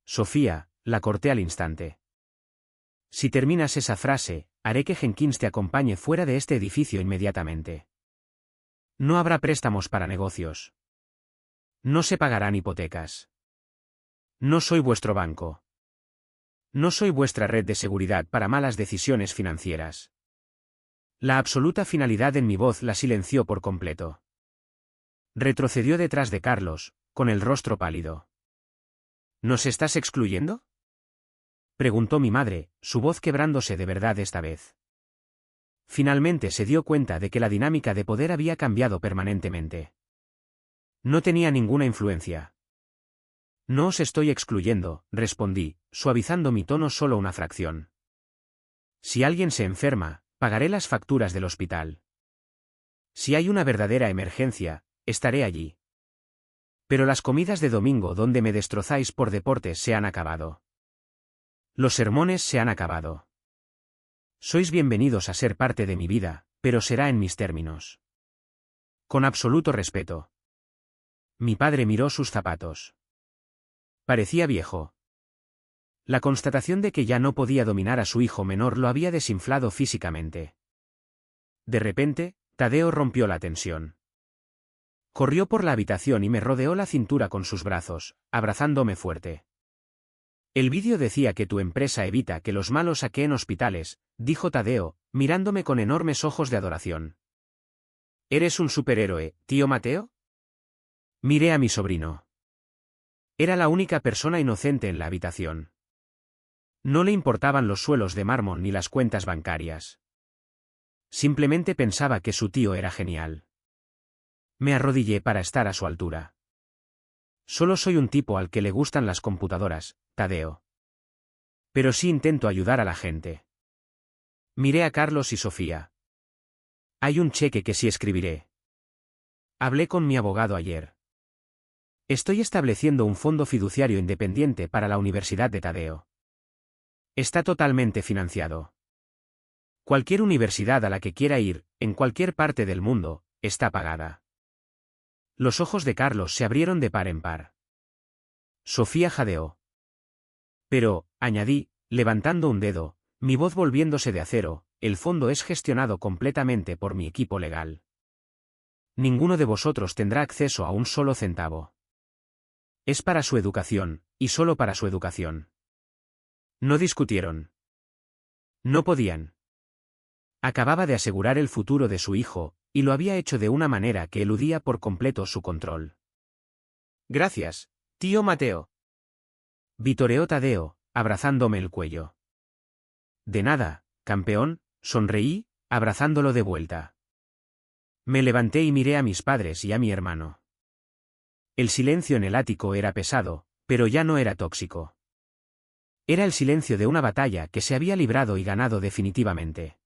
Sofía, la corté al instante. Si terminas esa frase, haré que Jenkins te acompañe fuera de este edificio inmediatamente. No habrá préstamos para negocios. No se pagarán hipotecas. No soy vuestro banco. No soy vuestra red de seguridad para malas decisiones financieras. La absoluta finalidad en mi voz la silenció por completo. Retrocedió detrás de Carlos, con el rostro pálido. ¿Nos estás excluyendo?, preguntó mi madre, su voz quebrándose de verdad esta vez. Finalmente se dio cuenta de que la dinámica de poder había cambiado permanentemente. No tenía ninguna influencia. No os estoy excluyendo, respondí, suavizando mi tono solo una fracción. Si alguien se enferma, pagaré las facturas del hospital. Si hay una verdadera emergencia, estaré allí. Pero las comidas de domingo donde me destrozáis por deportes se han acabado. Los sermones se han acabado. Sois bienvenidos a ser parte de mi vida, pero será en mis términos. Con absoluto respeto. Mi padre miró sus zapatos. Parecía viejo. La constatación de que ya no podía dominar a su hijo menor lo había desinflado físicamente. De repente, Tadeo rompió la tensión. Corrió por la habitación y me rodeó la cintura con sus brazos, abrazándome fuerte. El vídeo decía que tu empresa evita que los malos hackeen hospitales, dijo Tadeo, mirándome con enormes ojos de adoración. ¿Eres un superhéroe, tío Mateo? Miré a mi sobrino. Era la única persona inocente en la habitación. No le importaban los suelos de mármol ni las cuentas bancarias. Simplemente pensaba que su tío era genial. Me arrodillé para estar a su altura. Solo soy un tipo al que le gustan las computadoras, Tadeo. Pero sí intento ayudar a la gente. Miré a Carlos y Sofía. Hay un cheque que sí escribiré. Hablé con mi abogado ayer. Estoy estableciendo un fondo fiduciario independiente para la Universidad de Tadeo. Está totalmente financiado. Cualquier universidad a la que quiera ir, en cualquier parte del mundo, está pagada. Los ojos de Carlos se abrieron de par en par. Sofía jadeó. Pero, añadí, levantando un dedo, mi voz volviéndose de acero, el fondo es gestionado completamente por mi equipo legal. Ninguno de vosotros tendrá acceso a un solo centavo. Es para su educación, y solo para su educación. No discutieron. No podían. Acababa de asegurar el futuro de su hijo, y lo había hecho de una manera que eludía por completo su control. Gracias, tío Mateo. Vitoreó Tadeo, abrazándome el cuello. De nada, campeón, sonreí, abrazándolo de vuelta. Me levanté y miré a mis padres y a mi hermano. El silencio en el ático era pesado, pero ya no era tóxico. Era el silencio de una batalla que se había librado y ganado definitivamente.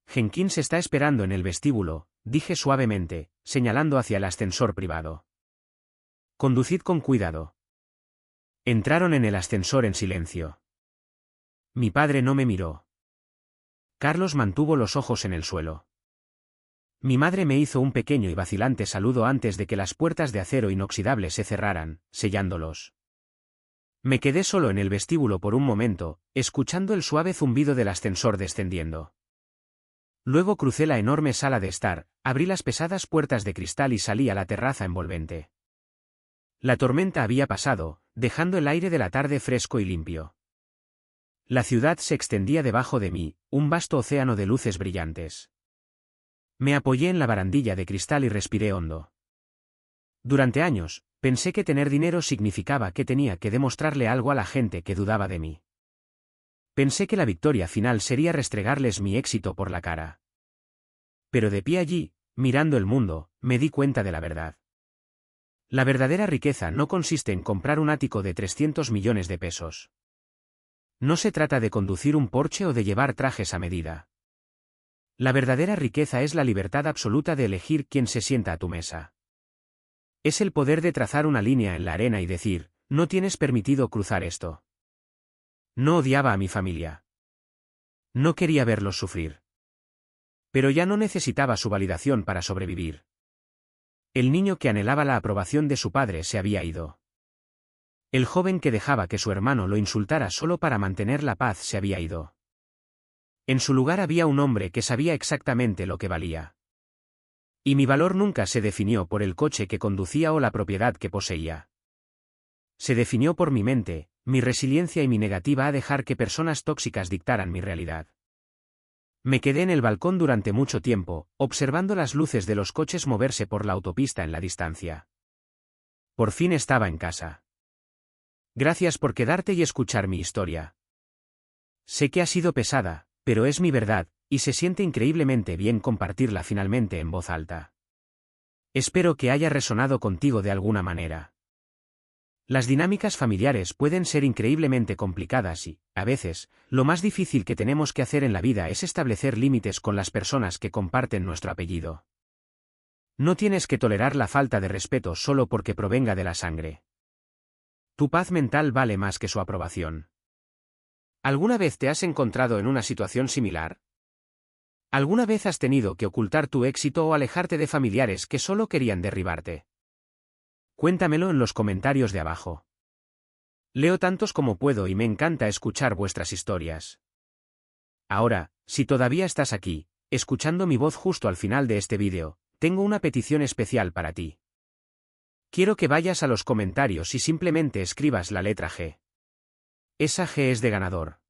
Jenkins está esperando en el vestíbulo, dije suavemente, señalando hacia el ascensor privado. Conducid con cuidado. Entraron en el ascensor en silencio. Mi padre no me miró. Carlos mantuvo los ojos en el suelo. Mi madre me hizo un pequeño y vacilante saludo antes de que las puertas de acero inoxidable se cerraran, sellándolos. Me quedé solo en el vestíbulo por un momento, escuchando el suave zumbido del ascensor descendiendo. Luego crucé la enorme sala de estar, abrí las pesadas puertas de cristal y salí a la terraza envolvente. La tormenta había pasado, dejando el aire de la tarde fresco y limpio. La ciudad se extendía debajo de mí, un vasto océano de luces brillantes. Me apoyé en la barandilla de cristal y respiré hondo. Durante años, pensé que tener dinero significaba que tenía que demostrarle algo a la gente que dudaba de mí. Pensé que la victoria final sería restregarles mi éxito por la cara. Pero de pie allí, mirando el mundo, me di cuenta de la verdad. La verdadera riqueza no consiste en comprar un ático de 300 millones de pesos. No se trata de conducir un Porsche o de llevar trajes a medida. La verdadera riqueza es la libertad absoluta de elegir quién se sienta a tu mesa. Es el poder de trazar una línea en la arena y decir, no tienes permitido cruzar esto. No odiaba a mi familia. No quería verlos sufrir. Pero ya no necesitaba su validación para sobrevivir. El niño que anhelaba la aprobación de su padre se había ido. El joven que dejaba que su hermano lo insultara solo para mantener la paz se había ido. En su lugar había un hombre que sabía exactamente lo que valía. Y mi valor nunca se definió por el coche que conducía o la propiedad que poseía. Se definió por mi mente, mi resiliencia y mi negativa a dejar que personas tóxicas dictaran mi realidad. Me quedé en el balcón durante mucho tiempo, observando las luces de los coches moverse por la autopista en la distancia. Por fin estaba en casa. Gracias por quedarte y escuchar mi historia. Sé que ha sido pesada, pero es mi verdad, y se siente increíblemente bien compartirla finalmente en voz alta. Espero que haya resonado contigo de alguna manera. Las dinámicas familiares pueden ser increíblemente complicadas y, a veces, lo más difícil que tenemos que hacer en la vida es establecer límites con las personas que comparten nuestro apellido. No tienes que tolerar la falta de respeto solo porque provenga de la sangre. Tu paz mental vale más que su aprobación. ¿Alguna vez te has encontrado en una situación similar? ¿Alguna vez has tenido que ocultar tu éxito o alejarte de familiares que solo querían derribarte? Cuéntamelo en los comentarios de abajo. Leo tantos como puedo y me encanta escuchar vuestras historias. Ahora, si todavía estás aquí, escuchando mi voz justo al final de este vídeo, tengo una petición especial para ti. Quiero que vayas a los comentarios y simplemente escribas la letra G. Esa G es de ganador.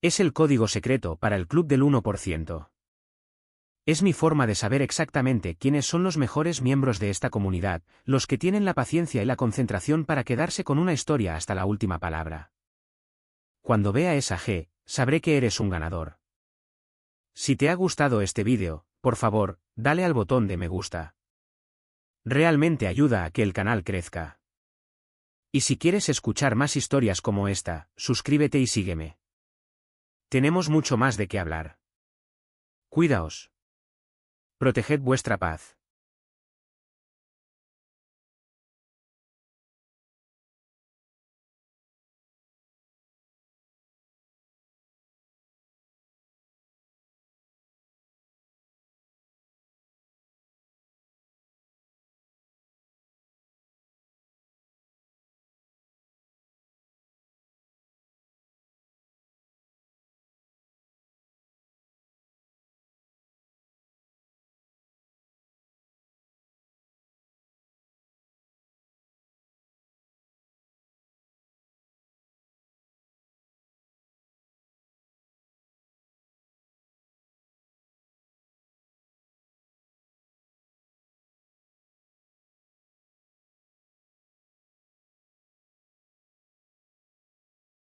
Es el código secreto para el club del 1%. Es mi forma de saber exactamente quiénes son los mejores miembros de esta comunidad, los que tienen la paciencia y la concentración para quedarse con una historia hasta la última palabra. Cuando vea esa G, sabré que eres un ganador. Si te ha gustado este vídeo, por favor, dale al botón de me gusta. Realmente ayuda a que el canal crezca. Y si quieres escuchar más historias como esta, suscríbete y sígueme. Tenemos mucho más de qué hablar. Cuidaos. Proteged vuestra paz.